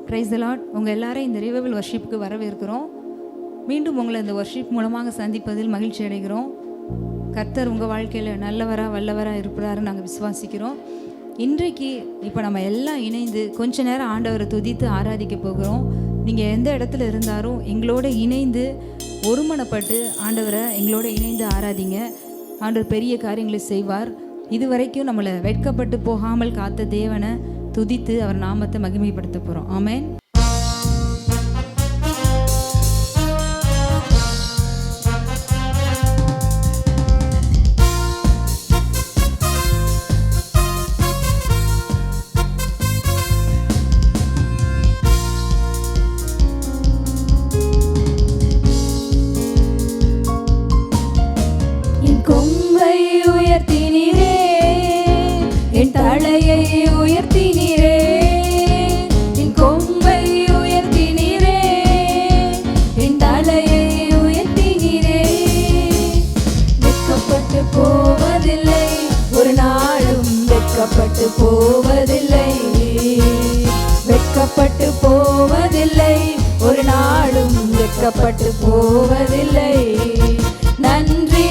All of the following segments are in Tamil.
Praise the Lord. உங்கள் எல்லாரும் இந்த ரிவைவல் வர்ஷிப்புக்கு வரவேற்கிறோம். மீண்டும் உங்களை இந்த வர்ஷிப் மூலமாக சந்திப்பதில் மகிழ்ச்சி அடைகிறோம். கர்த்தர் உங்கள் வாழ்க்கையில் நல்லவராக வல்லவராக இருப்பாருன்னு நாங்கள் விசுவாசிக்கிறோம். இன்றைக்கு இப்போ நம்ம எல்லாம் இணைந்து கொஞ்ச நேரம் ஆண்டவரை துதித்து ஆராதிக்க போகிறோம். நீங்கள் எந்த இடத்துல இருந்தாலும் எங்களோட இணைந்து ஒருமனப்பட்டு ஆண்டவரை எங்களோட இணைந்து ஆராதிங்க. ஆண்டவர் பெரிய காரியங்களை செய்வார். இதுவரைக்கும் நம்மளை வெட்கப்பட்டு போகாமல் காத்த தேவனை துதித்து அவர் நாமத்தை மகிமைப்படுத்த போகிறோம். ஆமென். கொம்பை உயர்த்தினீரே, என் தலையை உயர்த்தினீரே, என் கொம்பை உயர்த்தினீரே, என் தலையை உயர்த்தினீரே. வெட்கப்பட்டு போவதில்லை, ஒரு நாளும் வெட்கப்பட்டு போவதில்லை, வெட்கப்பட்டு போவதில்லை, ஒரு நாளும் வெட்கப்பட்டு போவதில்லை. நன்றி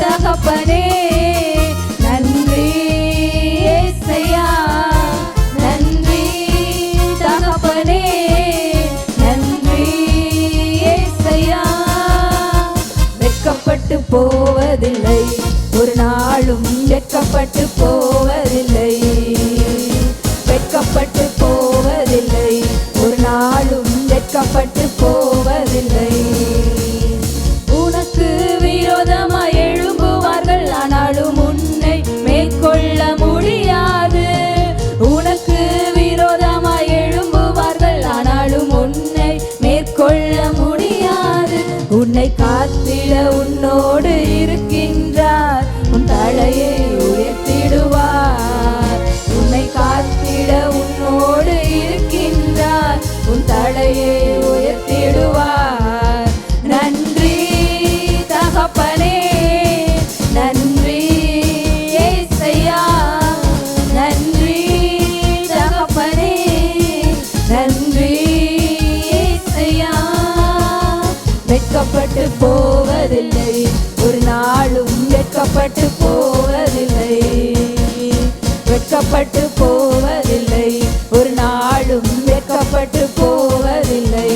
தகப்பனே, நன்றி ஏசையா, நன்றி தகப்பனே, நன்றி ஏசையா. வெட்கப்பட்டு போவதில்லை, ஒரு நாளும் வெட்கப்பட்டு போவதில்லை, வெட்கப்பட்டு போவதில்லை, ஒரு நாளும் வெட்கப்பட்டு போவதில்லை. உனக்கு விரோதமாய் எழும்புவார்கள், ஆனாலும் உன்னை மேற்கொள்ள முடியாது. உனக்கு விரோதமாய் எழும்புவார்கள், ஆனாலும் உன்னை மேற்கொள்ள முடியாது. உன்னை காத்திட உன்னோடு இருக்கின்றார், உன் தலையை உயர்த்திடுவார். உன்னை காத்திட உன்னோடு இருக்கின்றார், உன் தலையை உயர்த்திடுவார். நன்றி தகப்பனே, நன்றி ஏசையா, நன்றி தகப்பனே, நன்றி ஏசையா. வெட்கப்பட்டு போவதில்லை, ஒரு நாளும் வெட்கப்பட்டு போவதில்லை, வெட்கப்பட்டு போவதில்லை, ஒரு நாளும் வெட்கப்பட்டு போவதில்லை.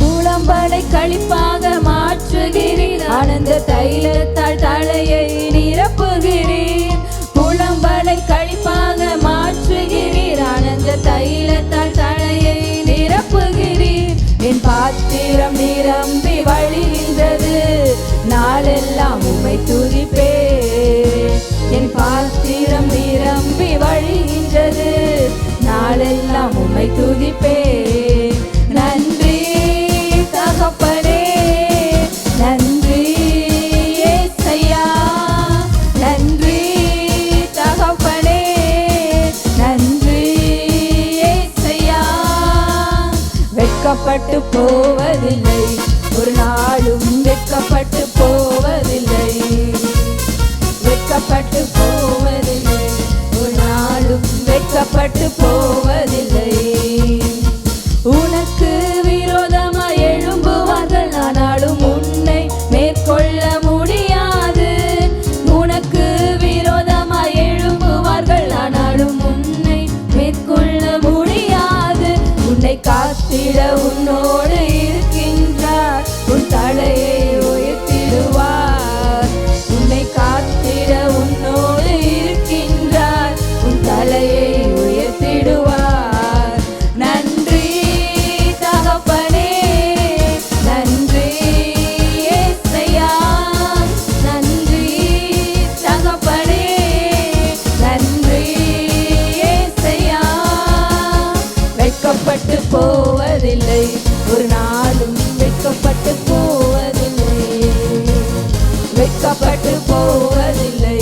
புலம்பலை களிப்பாக மாற்றுகிறீர், ஆனந்த தைலத்தால் தலையை நிரப்புகிறீர். புலம்பலை களிப்பாக மாற்றுகிறீர், ஆனந்த தைலத்தால் தலையை நிரப்புகிறீர். என் பாத்திரம் நிரம்பி வழிகின்றது, நாளெல்லாம் உம்மை துதிப்பேன். என் பாத்திரம் நிரம்பி வழிகின்றது, நாளெல்லாம் உம்மை துதிப்பேன். நன்றி தகப்பனே, நன்றி ஏசையா, நன்றி தகப்பனே, நன்றி ஏசையா. வெட்கப்பட்டு போவதில்லை, ஒரு நாளும் வெட்கப்பட்டு போவதில்லை, வெட்கப்பட்டு போவதில்லை, ஒரு நாளும் வெட்கப்பட்டு போவதில்லை. உனக்கு விரோதமாய் எழும்புவார்கள், ஆனாலும் உன்னை மேற்கொள்ள முடியாது. உனக்கு விரோதமாய் எழும்புவார்கள், ஆனாலும் உன்னை மேற்கொள்ள முடியாது. உன்னை காத்திட உன்னோடு இருக்கின்றார், உன் தலையை உயர்த்திடுவார். உன்னை காத்திட உன்னோடு இருக்கின்றார், உன் தலையை உயர்த்திடுவார். நன்றி தகப்பனே, நன்றி ஏசையா, நன்றி தகப்பனே, நன்றி ஏசையா. வெட்கப்பட்டு போவதில்லை, ஒரு நாளும் வெட்கப்பட்டு போவதில்லை, வெட்கப்பட்டு போவதில்லை,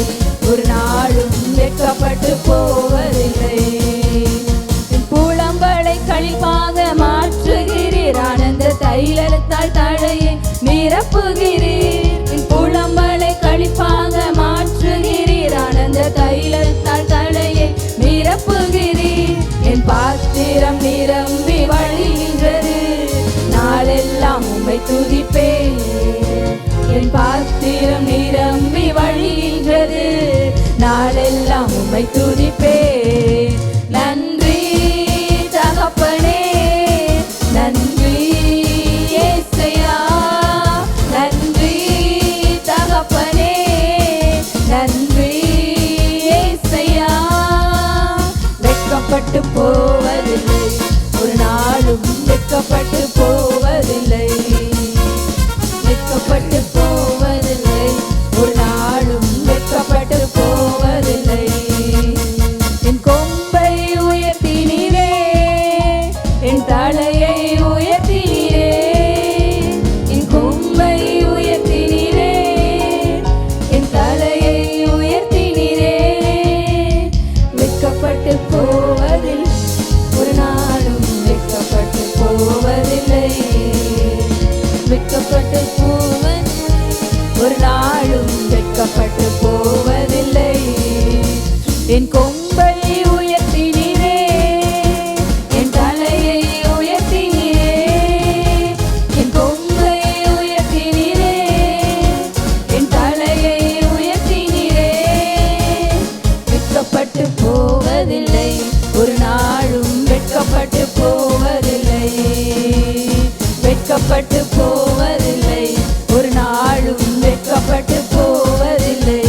ஒரு நாளும் வெட்கப்பட்டு போவதில்லை. புலம்பலை களிப்பாக மாற்றுகிறீர், ஆனந்த தைலத்தால் தலையை நிரப்புகிறீர். புலம்பலை களிப்பாக மாற்றுகிறீர், ஆனந்த தைலத்தால் தலையை நிரப்புகிறீர். என் பாத்திரம் உம்மை துதிப்பேன். என் பாத்திரம் நிரம்பி வழிகின்றது, நாளெல்லாம் உம்மை துதிப்பேன். நன்றி தகப்பனே, நன்றி ஏசையா, நன்றி தகப்பனே, நன்றி ஏசையா. வெட்கப்பட்டு போவதில்லை, ஒரு நாளும் வெட்கப்பட்டு போவதில்லை, வெட்கப்பட்டு போவதில்லை, ஒரு நாளும் வெட்கப்பட்டு போவதில்லை. என் கொம்பை உயர்த்தினீரே, என் தலையை உயர்த்தினீரே, என் கொம்பை உயர்த்தினீரே, என் தலையை உயர்த்தினீரே. வெட்கப்பட்டு போவதில்லை, ஒரு நாளும் வெட்கப்பட்டு போவதில்லை, வெட்கப்பட்டு போவதில்லை, ஒரு நாளும் வெட்கப்பட்டு போவதில்லை. என் கொம்பை உயர்த்தினீரே, என் தலையை உயர்த்தினீரே, என் கொம்பை உயர்த்தினீரே, என் தலையை உயர்த்தினீரே. வெட்கப்பட்டு போவதில்லை, ஒரு நாளும் வெட்கப்பட்டு போவதில்லை, வெட்கப்பட்டு போவதில்லை, ஒரு நாளும் வெட்கப்பட்டு போவதில்லை,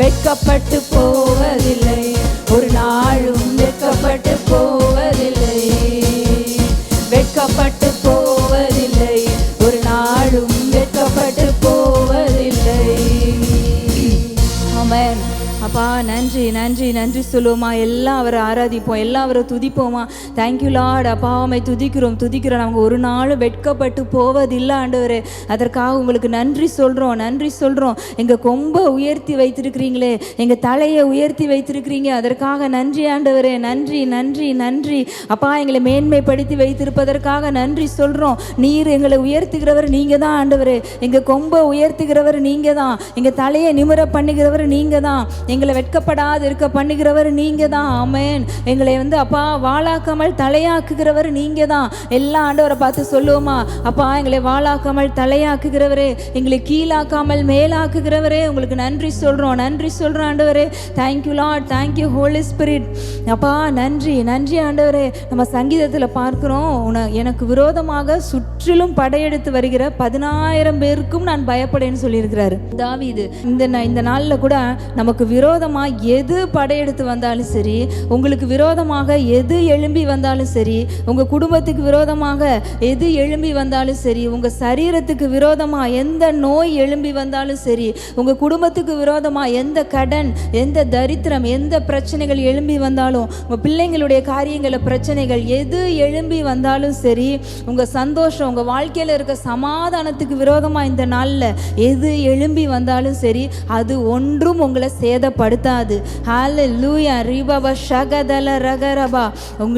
வெட்கப்பட்டு போவதில்லை, ஒரு நாளும் வெட்கப்பட்டு போவதில்லை, வெட்கப்பட்டு போவதில்லை, ஒரு நாளும் வெட்கப்பட்டு போவதில்லை. ஆமென். அப்பா நன்றி நன்றி நன்றி சொல்லுவோமா, எல்லாம் அவரை ஆராதிப்போம், எல்லாம் அவரை துதிப்போமா. Thank you Lord. அப்பா உம்மை துதிக்கிறோம் துதிக்கிறோம். நாங்கள் ஒரு நாள் வெட்கப்பட்டு போவதில்லை ஆண்டவரே. அதற்காக உங்களுக்கு நன்றி சொல்கிறோம், நன்றி சொல்கிறோம். எங்கள் கொம்பை உயர்த்தி வைத்திருக்கிறீங்களே, எங்கள் தலையை உயர்த்தி வைத்திருக்கிறீங்க, அதற்காக நன்றி ஆண்டவரே. நன்றி நன்றி நன்றி அப்பா. எங்களை மேன்மைப்படுத்தி வைத்திருப்பதற்காக நன்றி சொல்கிறோம். நீர் எங்களை உயர்த்துகிறவர் நீங்கள் தான் ஆண்டவரே. எங்கள் கொம்பை உயர்த்துகிறவர் நீங்கள் தான், எங்கள் தலையை நிமிர பண்ணுகிறவர் நீங்கள் தான், எங்களை வெட்கப்படாது இருக்க பண்ணுகிறவர் நீங்க தான். ஆமென். எங்களை அப்பா வாளாக்காமல் தலையாக்குகிறவர் நீங்க தான். எல்லா ஆண்டவரை பார்த்து சொல்லுவோமா, அப்பா எங்களை வாளாக்காமல் தலையாக்குகிறவரே, எங்களை கீழாக்காமல் மேலாக்குகிறவரே, உங்களுக்கு நன்றி சொல்றோம், நன்றி சொல்றோம் ஆண்டவரே. Thank you Lord, thank you holy spirit. அப்பா நன்றி நன்றி ஆண்டவரே. நம்ம சங்கீதத்தில் பார்க்கிறோம், எனக்கு விரோதமாக சுற்றிலும் படையெடுத்து வருகிற 10,000 பேருக்கும் நான் பயப்படேன்னு சொல்லியிருக்கிறாரு தாவீது. இந்த நாளில் கூட நமக்கு விரோதமா எது படையெடுத்து வந்தாலும் சரி, உங்களுக்கு விரோதமாக எது எழும்பி வந்தாலும் சரி, உங்க குடும்பத்துக்கு விரோதமாக எது எழும்பி வந்தாலும் சரி, உங்க சரீரத்துக்கு விரோதமா எந்த நோய் எழும்பி வந்தாலும் சரி, உங்க குடும்பத்துக்கு விரோதமா எந்த கடன், எந்த தரித்திரம், எந்த பிரச்சனைகள் எழும்பி வந்தாலும், உங்க பிள்ளைங்களுடைய காரியங்கள பிரச்சனைகள் எது எழும்பி வந்தாலும் சரி, உங்க சந்தோஷம், உங்க வாழ்க்கையில இருக்க சமாதானத்துக்கு விரோதமா இந்த நாள்ல எது எழும்பி வந்தாலும் சரி, அது ஒன்றும் உங்களை சேதப்படுத்தாது. ஹல்லேலூயா. ரிபபா ஷகதல ரகரபா.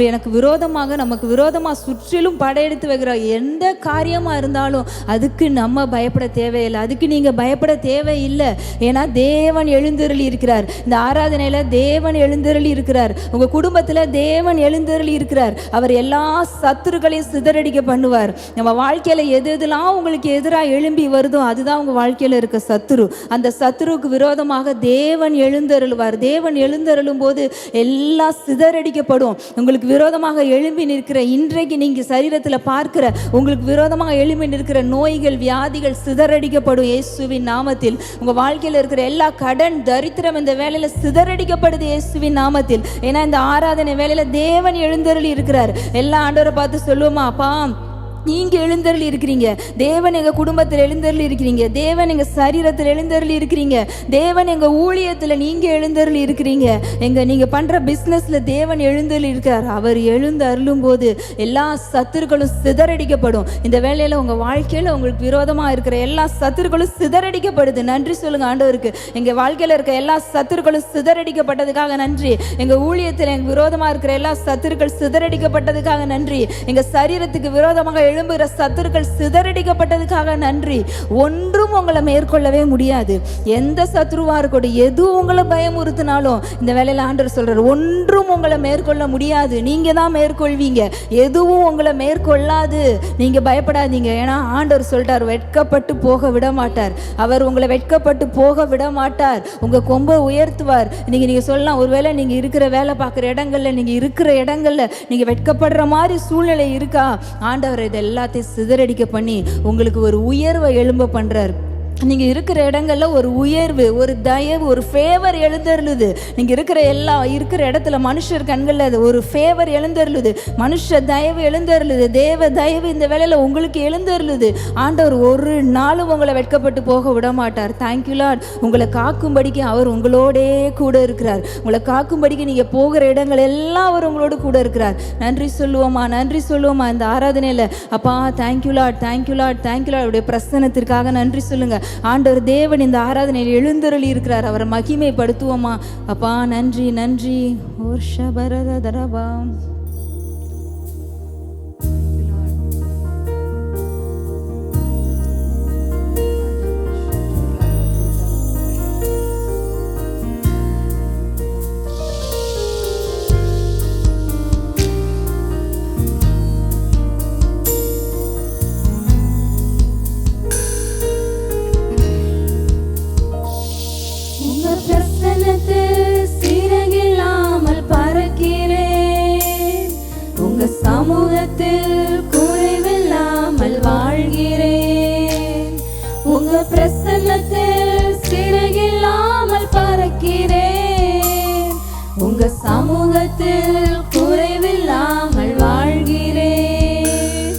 எனக்கு விரோதமாக, நமக்கு விரோதமாக சுற்றிலும் படையெடுத்து வைக்கிற எந்த காரியமாக இருந்தாலும் அதுக்கு நம்ம பயப்பட தேவையில்லை, அதுக்கு நீங்கள் பயப்பட தேவையில்லை. ஏன்னா தேவன் எழுந்தருளி இருக்கிறார். இந்த ஆராதனையில் தேவன் எழுந்தருளி இருக்கிறார். உங்கள் குடும்பத்தில் தேவன் எழுந்தருளி இருக்கிறார். அவர் எல்லா சத்துருக்களையும் சிதறடிக்க பண்ணுவார். நம்ம வாழ்க்கையில் எது எதெல்லாம் உங்களுக்கு எதிராக எழும்பி வருதோ அதுதான் உங்கள் வாழ்க்கையில் இருக்க சத்துரு. அந்த சத்துருவுக்கு விரோதமாக தேவன் எழுந்தருளுவார். தேவன் எழுந்தருளும் போது எல்லாம் சிதறடிக்கப்படும். உங்களுக்கு விரோதமாக எழும்பி நிற்கிற, இன்றைக்கு நீங்க சரீரத்தில் பார்க்கிற உங்களுக்கு விரோதமாக எழும்பி நிற்கிற நோய்கள், வியாதிகள் சிதறடிக்கப்படும் இயேசுவின் நாமத்தில். உங்க வாழ்க்கையில் இருக்கிற எல்லா கடன், தரித்திரம் இந்த வேலையில சிதறடிக்கப்படுது இயேசுவின் நாமத்தில். ஏன்னா இந்த ஆராதனை வேலையில தேவன் எழுந்தருளி இருக்கிறார். எல்லா ஆண்டவரை பார்த்து சொல்லுவோமா, அப்பா நீங்க எழுந்தருளி இருக்கிறீங்க, தேவன் எங்க குடும்பத்தில் எழுந்தருளி இருக்கிறீங்க, தேவன் எங்க சரீரத்தில் எழுந்தருளி இருக்கிறீங்க, தேவன் எங்க ஊழியத்தில் நீங்க எழுந்தருளி இருக்கிறீங்க, நீங்க பண்ற பிசினஸ்ல தேவன் எழுந்தருளி இருக்கார். அவர் எழுந்தருளும் போது எல்லா சத்துருக்களும் சிதறடிக்கப்படும். இந்த வேளையில உங்க வாழ்க்கையில உங்களுக்கு விரோதமா இருக்கிற எல்லா சத்துருக்களும் சிதறடிக்கப்படுது. நன்றி சொல்லுங்க ஆண்டவருக்கு. எங்க வாழ்க்கையில இருக்க எல்லா சத்துருக்களும் சிதறடிக்கப்பட்டதுக்காக நன்றி. எங்க ஊழியத்தில் எங்க விரோதமா இருக்கிற எல்லா சத்துருக்கள் சிதறடிக்கப்பட்டதுக்காக நன்றி. எங்க சரீரத்துக்கு விரோதமாக எழும்புகிற சத்துருக்கள் சிதறடிக்கப்பட்டதுக்காக நன்றி. ஒன்றும் உங்களை மேற்கொள்ளவே முடியாது. எந்த சத்ருவா இருக்கட்டும், எது உங்களை பயமுறுத்தினாலும் இந்த வேலையில ஆண்டவர் சொல்றாரு, ஒன்றும் உங்களை மேற்கொள்ள முடியாது. நீங்க தான் மேற்கொள்வீங்க, எதுவும் உங்களை மேற்கொள்ளாது. நீங்க பயப்படாதீங்க. ஏன்னா ஆண்டவர் சொல்லிட்டார், வெட்கப்பட்டு போக விட மாட்டார். அவர் உங்களை வெட்கப்பட்டு போக விட மாட்டார். உங்க கொம்பை உயர்த்துவார். நீங்க சொல்லலாம், ஒருவேளை நீங்க இருக்கிற வேலை பார்க்குற இடங்கள்ல, நீங்க இருக்கிற இடங்கள்ல நீங்க வெட்கப்படுற மாதிரி சூழ்நிலை இருக்கா? ஆண்டவர் இதை எல்லாத்தையும் சிதறடிக்க பண்ணி உங்களுக்கு ஒரு உயர்வை எழும்ப பண்றார். நீங்கள் இருக்கிற இடங்கள்ல ஒரு உயர்வு, ஒரு தயவு, ஒரு ஃபேவர் எழுந்தருளுது. நீங்கள் இருக்கிற இடத்துல மனுஷர் கண்களில் ஒரு ஃபேவர் எழுந்தருளுது, மனுஷ தயவு எழுந்தருளுது, தேவ தயவு இந்த வேளையில் உங்களுக்கு எழுந்தருளுது. ஆண்டவர் ஒரு நாளும் உங்களை வெட்கப்பட்டு போக விட மாட்டார். Thank you Lord. உங்களை காக்கும்படிக்கு அவர் உங்களோடே கூட இருக்கிறார். உங்களை காக்கும்படிக்கு நீங்கள் போகிற இடங்கள் எல்லாம் அவர் உங்களோட கூட இருக்கிறார். நன்றி சொல்லுவோமா, நன்றி சொல்லுவோமா இந்த ஆராதனையில். அப்பா thank you Lord, thank you Lord, thank you Lord. உடைய பிரசன்னத்திற்காக நன்றி சொல்லுங்க. ஆண்டவர் தேவன் இந்த ஆராதனையில் எழுந்தருளி இருக்கிறார். அவரை மகிமைப்படுத்துவோமா? அப்பா நன்றி, நன்றி. உங்க சமூகத்தில் குறைவில்லாமல் வாழ்கிறேன்.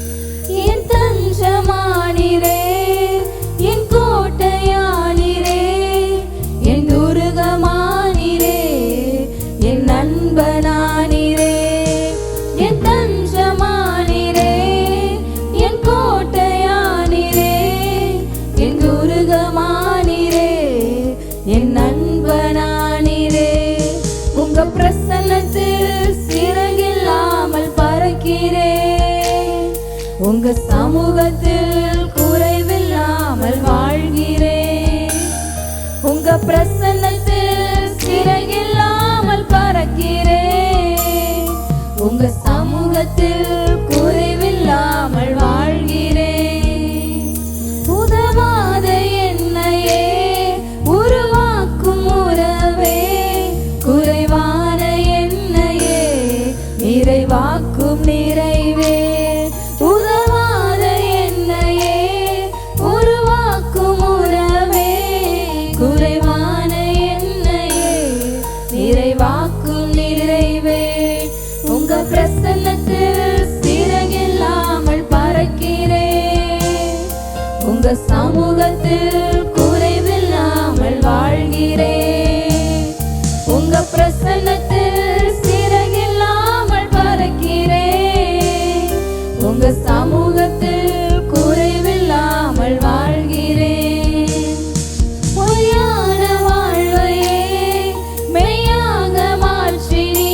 என் தஞ்சமானீரே, என் கோட்டையானீரே, என் துருகமானீரே, என் நண்பனானீரே. என் தஞ்சமானீரே, என் கோட்டையானீரே, என் துருகமானீரே, என் நண்பனானீரே. உங்க பிரசன்னத்தில் சிறகில்லாமல் பறக்கிறேன். உங்க சமூகத்தில் குறைவில்லாமல் வாழ்கிறேன். உங்க பிரசன்னத்தில் சிறகில்லாமல் பறக்கிறேன். உங்க சமூகத்தில் குறைவில்லாமல் வாழ்கிறேன். உதவாத என்னையே உருவாக்கும் உறவே, குறைவான என்னையே நிறைவாக்கும் நிறைவே. உதவாத என்னையே உருவாக்கும் உறவே, குறைவான என்னையே நிறைவாக்கும் நிறைவே. உங்க பிரசன்னத்தில் சிறகில்லாமல் பறக்கிறேன். உங்க சமூகத்தில் குறைவில்லாமல் வாழ்கிறேன். உங்க பிரசன்னத்தில் சிறகில்லாமல் பறக்கிறேன். உங்க சமூகத்தில் குறைவில்லாமல் வாழ்கிறேன். பொய்யான வாழ்வையே மெய்யாக மாற்றி நீ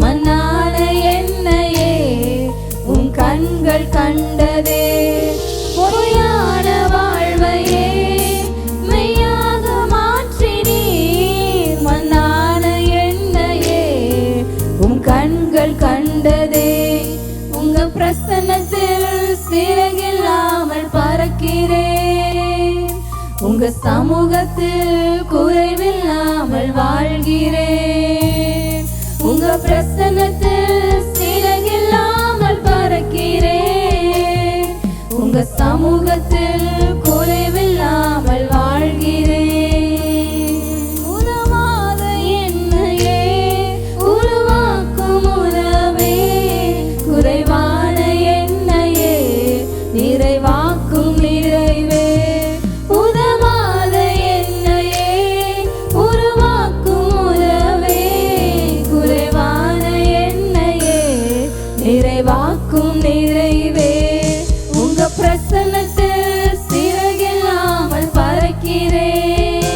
மன்னான என்னையே உன் கண்கள் கண்டதே. பொய்யான வாழ்வையே மெய்யாக மாற்றி நீ மன்னான என்னையே உன் கண்கள் கண்டதே. உங்க பிரசன்னத்தில் சிறகில்லாமல் பறக்கிறேன். உங்க சமூகத்தில் குறைவில்லாமல் வாழ்கிறேன். உங்க பிரசன்னத்தில் சிறகில்லாமல் பறக்கிறேன். உங்க சமூகத்தில் குறைவில்லாமல் வாழ்கிறேன். உதவாத என்னையே உருவாக்கும் உறவே, குறைவான என்னையே நிறைவாக்கும் நிறைவே. உதவாத என்னையே உருவாக்கும் உறவே, குறைவான என்னையே நிறைவாக்கும் நிறைவே. உங்க பிரசன்னத்தில் சிறகில்லாமல் பறக்கிறேன்.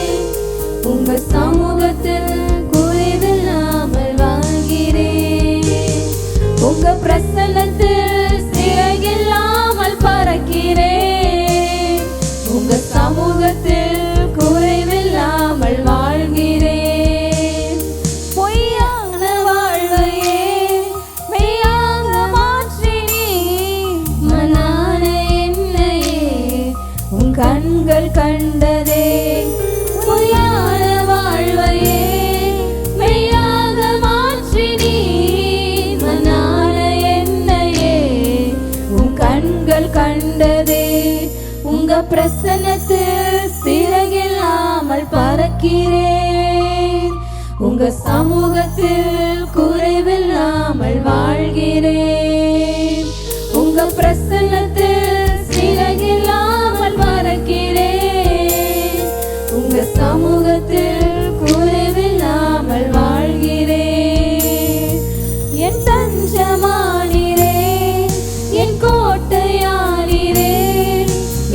உங்க சமூகத்தில் குறைவில்லாமல் வாழ்கிறேன். உங்க பிரசன்னத்தில் சிறகில்லாமல் கண்டதே பொய்யான வாழ்வையே மெய்யாக மாற்றி நீ மனான என்னையே உன் கண்கள் கண்டதே உங்க பிரசன்னத்தில் சிறகில்லாமல் பறக்கிறேன் உங்க சமூகத்தில் குறைவில்லாமல் வாழ்கிறேன் உங்க பிரசன்னத்தில் சிறகில்லாமல் பறக்கிறேன் உங்க சமூகத்தில் குறைவில்லாமல் வாழ்கிறேன் என் தஞ்சமானீரே என் கோட்டையானீரே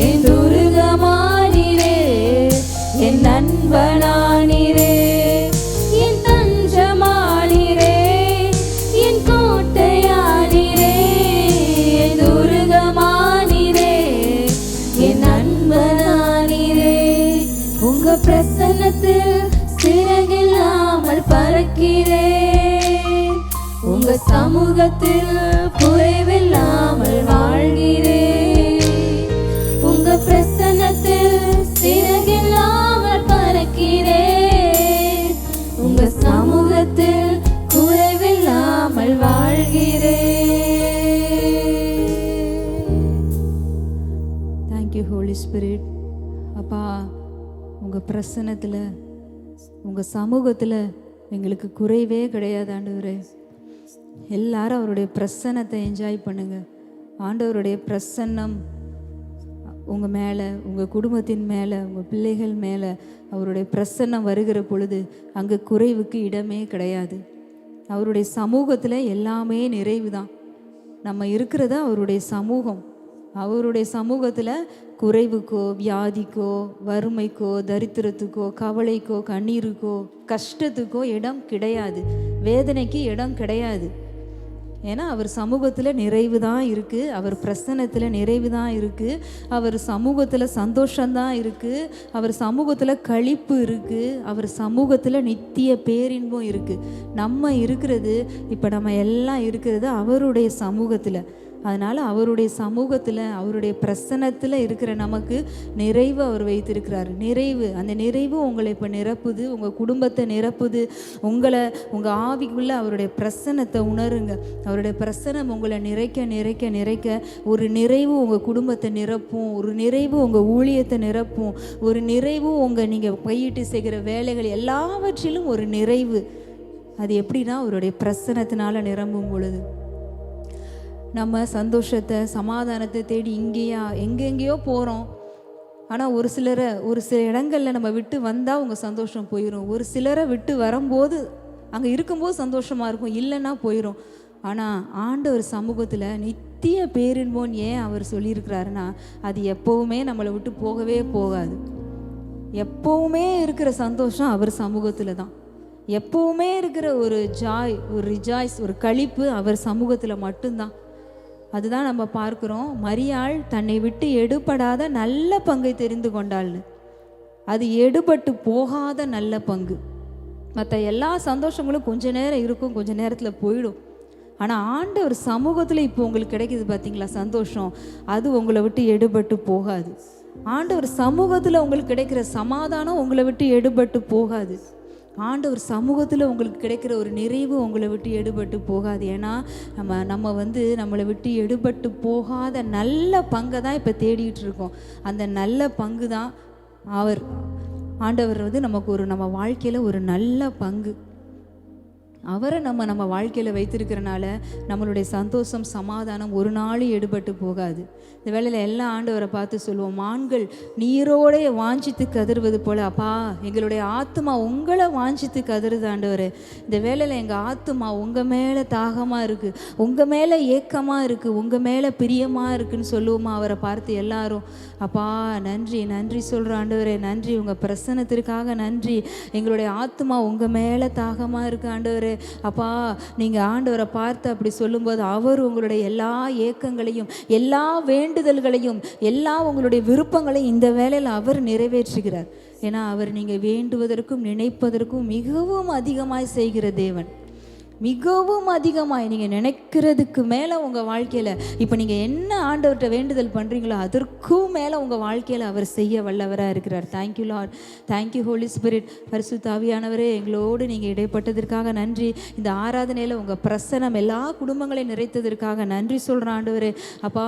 என் துருகமானீரே என் நண்பனானீரே என் தஞ்சமானீரே என் கோட்டையானீரே என் துருகமானீரே என் நண்பனானீரே உங்க பிரசன்னத்தில் சிறகில்லாமல் பறக்கிறேன் உங்க சமூகத்தில் குறைவில்லாமல் வாழ்கிறேன் உங்க பிரசன்னத்தில் சிறகில்லாமல் பறக்கிறேன் உங்க சமூகத்தில் குறைவில்லாமல் வாழ்கிறேன். Thank you holy spirit. அப்பா, உங்கள் பிரசன்னத்தில் உங்கள் சமூகத்தில் எங்களுக்கு குறைவே கிடையாது ஆண்டவரே. எல்லாரும் அவருடைய பிரசன்னத்தை என்ஜாய் பண்ணுங்க. ஆண்டவருடைய பிரசன்னம் உங்கள் மேலே, உங்கள் குடும்பத்தின் மேலே, உங்கள் பிள்ளைகள் மேலே அவருடைய பிரசன்னம் வருகிற பொழுது அங்கே குறைவுக்கு இடமே கிடையாது. அவருடைய சமூகத்தில் எல்லாமே நிறைவு தான். நம்ம இருக்கிறது அவருடைய சமூகம். அவருடைய சமூகத்தில் குறைவுக்கோ, வியாதிக்கோ, வறுமைக்கோ, தரித்திரத்துக்கோ, கவலைக்கோ, கண்ணீருக்கோ, கஷ்டத்துக்கோ இடம் கிடையாது. வேதனைக்கு இடம் கிடையாது. ஏன்னா அவர் சமூகத்தில் நிறைவு தான் இருக்குது. அவர் பிரசன்னத்தில் நிறைவு தான் இருக்குது. அவர் சமூகத்தில் சந்தோஷந்தான் இருக்குது. அவர் சமூகத்தில் களிப்பு இருக்குது. அவர் சமூகத்தில் நித்திய பேரின்பம் இருக்குது. நம்ம இருக்கிறது, இப்போ நம்ம எல்லாம் இருக்கிறது அவருடைய சமூகத்தில். அதனால் அவருடைய சமூகத்தில், அவருடைய பிரசன்னத்தில் இருக்கிற நமக்கு நிறைவு அவர் வைத்திருக்கிறார். நிறைவு, அந்த நிறைவு உங்களை இப்போ நிரப்புது, உங்கள் குடும்பத்தை நிரப்புது. உங்கள் ஆவிக்குள்ளே அவருடைய பிரசன்னத்தை உணருங்க. அவருடைய பிரசன்னம் உங்களை நிறைக்க நிறைக்க நிறைக்க ஒரு நிறைவு உங்கள் குடும்பத்தை நிரப்பும். ஒரு நிறைவு உங்கள் ஊழியத்தை நிரப்பும். ஒரு நிறைவு நீங்கள் கையிட்டு செய்கிற வேலைகள் எல்லாவற்றிலும் ஒரு நிறைவு. அது எப்படின்னா அவருடைய பிரசன்னத்தினால நிரம்பும் பொழுது நம்ம சந்தோஷத்தை, சமாதானத்தை தேடி எங்கெங்கேயோ போகிறோம். ஆனால் ஒரு சில இடங்களில் நம்ம விட்டு வந்தால் உங்கள் சந்தோஷம் போயிடும். ஒரு சிலரை விட்டு வரும்போது அங்கே இருக்கும்போது சந்தோஷமாக இருக்கும், இல்லைன்னா போயிடும். ஆனால் ஆண்டவர் சமூகத்தில் நித்திய பேரின்போன் ஏன் அவர் சொல்லியிருக்கிறாருன்னா, அது எப்போவுமே நம்மளை விட்டு போகவே போகாது. எப்போவுமே இருக்கிற சந்தோஷம் அவர் சமூகத்தில் தான். எப்போவுமே இருக்கிற ஒரு ஜாய், ஒரு ரிஜாய்ஸ், ஒரு களிப்பு அவர் சமூகத்தில் மட்டும்தான். அதுதான் நம்ம பார்க்குறோம். மரியாள் தன்னை விட்டு எடுபடாத நல்ல பங்கை தெரிந்து கொண்டாள்னு. அது எடுபட்டு போகாத நல்ல பங்கு. மற்ற எல்லா சந்தோஷங்களும் கொஞ்ச நேரம் இருக்கும், கொஞ்ச நேரத்தில் போயிடும். ஆனால் ஆண்டவர் சமூகத்தில் இப்போ உங்களுக்கு கிடைக்கிது பார்த்தீங்களா சந்தோஷம், அது உங்களை விட்டு எடுபட்டு போகாது. ஆண்டவர் சமூகத்தில் உங்களுக்கு கிடைக்கிற சமாதானம் உங்களை விட்டு எடுபட்டு போகாது. ஆண்டவர் சமூகத்தில் உங்களுக்கு கிடைக்கிற ஒரு நிறைவு உங்களை விட்டு எடுபட்டு போகாது. ஏன்னா நம்மளை விட்டு எடுபட்டு போகாத நல்ல பங்கை தான் இப்போ தேடிட்டு இருக்கோம். அந்த நல்ல பங்கு தான் ஆண்டவர் நமக்கு நம்ம வாழ்க்கையில் ஒரு நல்ல பங்கு. அவரை நம்ம வாழ்க்கையில் வைத்திருக்கிறனால நம்மளுடைய சந்தோஷம், சமாதானம் ஒரு நாளும் எடுபட்டு போகாது. இந்த வேளையில் எல்லா ஆண்டவரை பார்த்து சொல்லுவோம், மான்கள் நீரோடே வாஞ்சித்து கதறுவது போல, அப்பா எங்களுடைய ஆத்துமா உங்களை வாஞ்சித்து கதறுது ஆண்டவரே. இந்த வேளையில் எங்கள் ஆத்துமா உங்கள் மேலே தாகமாக இருக்குது, உங்கள் மேலே ஏக்கமாக இருக்குது, உங்கள் மேலே பிரியமாக இருக்குன்னு சொல்லுவோமா அவரை பார்த்து எல்லாரும். அப்பா நன்றி நன்றி சொல்கிறோம் ஆண்டவரே, நன்றி, உங்கள் பிரசன்னத்திற்காக நன்றி. எங்களுடைய ஆத்துமா உங்கள் மேலே தாகமாக இருக்குது ஆண்டவரே. அப்பா நீங்கள் ஆண்டவரை பார்த்து அப்படி சொல்லும்போது அவர் உங்களுடைய எல்லா ஏக்கங்களையும், எல்லா வேண்டுதல்களையும், எல்லா உங்களுடைய விருப்பங்களையும் இந்த வேளையில் அவர் நிறைவேற்றுகிறார். ஏன்னா அவர் நீங்கள் வேண்டுவதற்கும் நினைப்பதற்கும் மிகவும் அதிகமாய் செய்கிற தேவன். மிகவும் அதிகமாக நீங்கள் நினைக்கிறதுக்கு மேலே உங்கள் வாழ்க்கையில் இப்போ நீங்கள் என்ன ஆண்டவர்கிட்ட வேண்டுதல் பண்ணுறீங்களோ அதற்கும் மேலே உங்கள் வாழ்க்கையில் அவர் செய்ய வல்லவராக இருக்கிறார். Thank you Lord, thank you holy spirit. பரிசுத்த ஆவியானவரே, எங்களோடு நீங்கள் இடைப்பட்டதற்காக நன்றி. இந்த ஆராதனையில் உங்கள் பிரசனம் எல்லா குடும்பங்களையும் நிறைத்ததற்காக நன்றி சொல்கிறேன் ஆண்டவரே. அப்பா,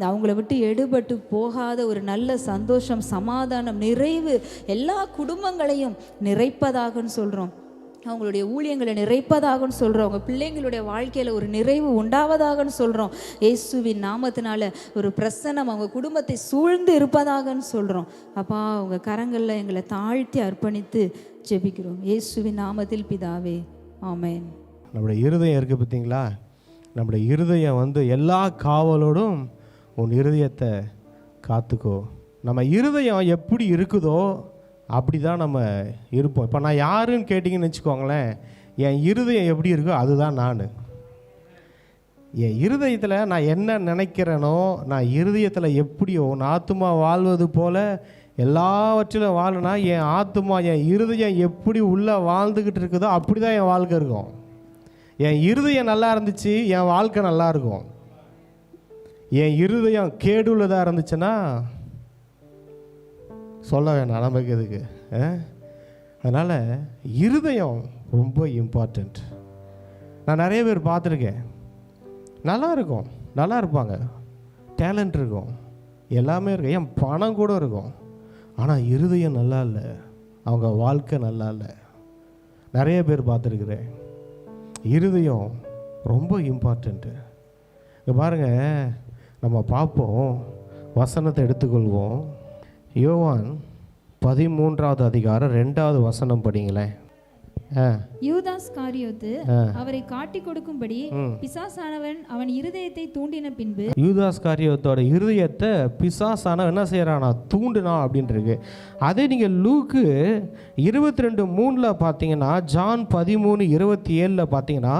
அவங்கள விட்டு எடுபட்டு போகாத ஒரு நல்ல சந்தோஷம், சமாதானம், நிறைவு எல்லா குடும்பங்களையும் நிறைப்பதாகன்னு சொல்கிறோம். அவங்களுடைய ஊழியங்களை நிறைப்பதாகன்னு சொல்கிறோம். அவங்க பிள்ளைங்களுடைய வாழ்க்கையில் ஒரு நிறைவு உண்டாவதாகன்னு சொல்கிறோம். இயேசுவின் நாமத்தினால ஒரு பிரசன்னம் அவங்க குடும்பத்தை சூழ்ந்து இருப்பதாகன்னு சொல்கிறோம். அப்பா, அவங்க கரங்களில் எங்களை தாழ்த்தி அர்ப்பணித்து ஜெபிக்கிறோம். இயேசுவின் நாமத்தில் பிதாவே, ஆமென். நம்முடைய இருதயம் இருக்குது பார்த்தீங்களா? நம்முடைய இருதயம் எல்லா காவலோடும் உன் இருதயத்தை காத்துக்கோ. நம்ம இருதயம் எப்படி இருக்குதோ அப்படி தான் நம்ம இருப்போம். இப்போ நான் யாருன்னு கேட்டிங்கன்னு வச்சுக்கோங்களேன், என் இருதயம் எப்படி இருக்கோ அதுதான் நான். என் இருதயத்தில் நான் என்ன நினைக்கிறேனோ, நான் இருதயத்தில் எப்படியோ என் ஆத்துமா வாழ்வது போல் எல்லாவற்றிலும் வாழனா, என் ஆத்துமா என் இருதயம் எப்படி உள்ளே வாழ்ந்துக்கிட்டு இருக்குதோ அப்படி தான் என் வாழ்க்கை இருக்கும். என் இருதயம் நல்லா இருந்துச்சு, என் வாழ்க்கை நல்லா இருக்கும். என் இருதயம் கேடுள்ளதாக இருந்துச்சுன்னா சொல்ல வேணாம் நமக்கு எதுக்கு. அதனால் இருதயம் ரொம்ப இம்பார்ட்டண்ட். நான் நிறைய பேர் பார்த்துருக்கேன், நல்லா இருக்கும், நல்லா இருப்பாங்க, டேலண்ட் இருக்கும், எல்லாமே இருக்கும், ஏன் பணம் கூட இருக்கும், ஆனால் இருதயம் நல்லா இல்லை, அவங்க வாழ்க்கை நல்லா இல்லை. நிறைய பேர் பார்த்துருக்குறேன். இருதயம் ரொம்ப இம்பார்ட்டண்ட்டு. இங்கே பாருங்கள், நம்ம பார்ப்போம், வசனத்தை எடுத்துக்கொள்வோம். யோவான் 13வது அதிகாரம் 2வது வசனம் படிங்களேன். யூதாஸ் காரியோத்து அவரை காட்டி கொடுக்கும்படி பிசாசானவன் அவன் இருதயத்தை தூண்டின பின்பு, யூதாஸ் காரியோத்தோட இருதயத்தை பிசாசானவன் என்ன செய்யறானா? தூண்டினா அப்படின்றது. அதே நீங்கள் லூக்கு 22:3 பார்த்தீங்கன்னா, ஜான் 13:27 பார்த்தீங்கன்னா,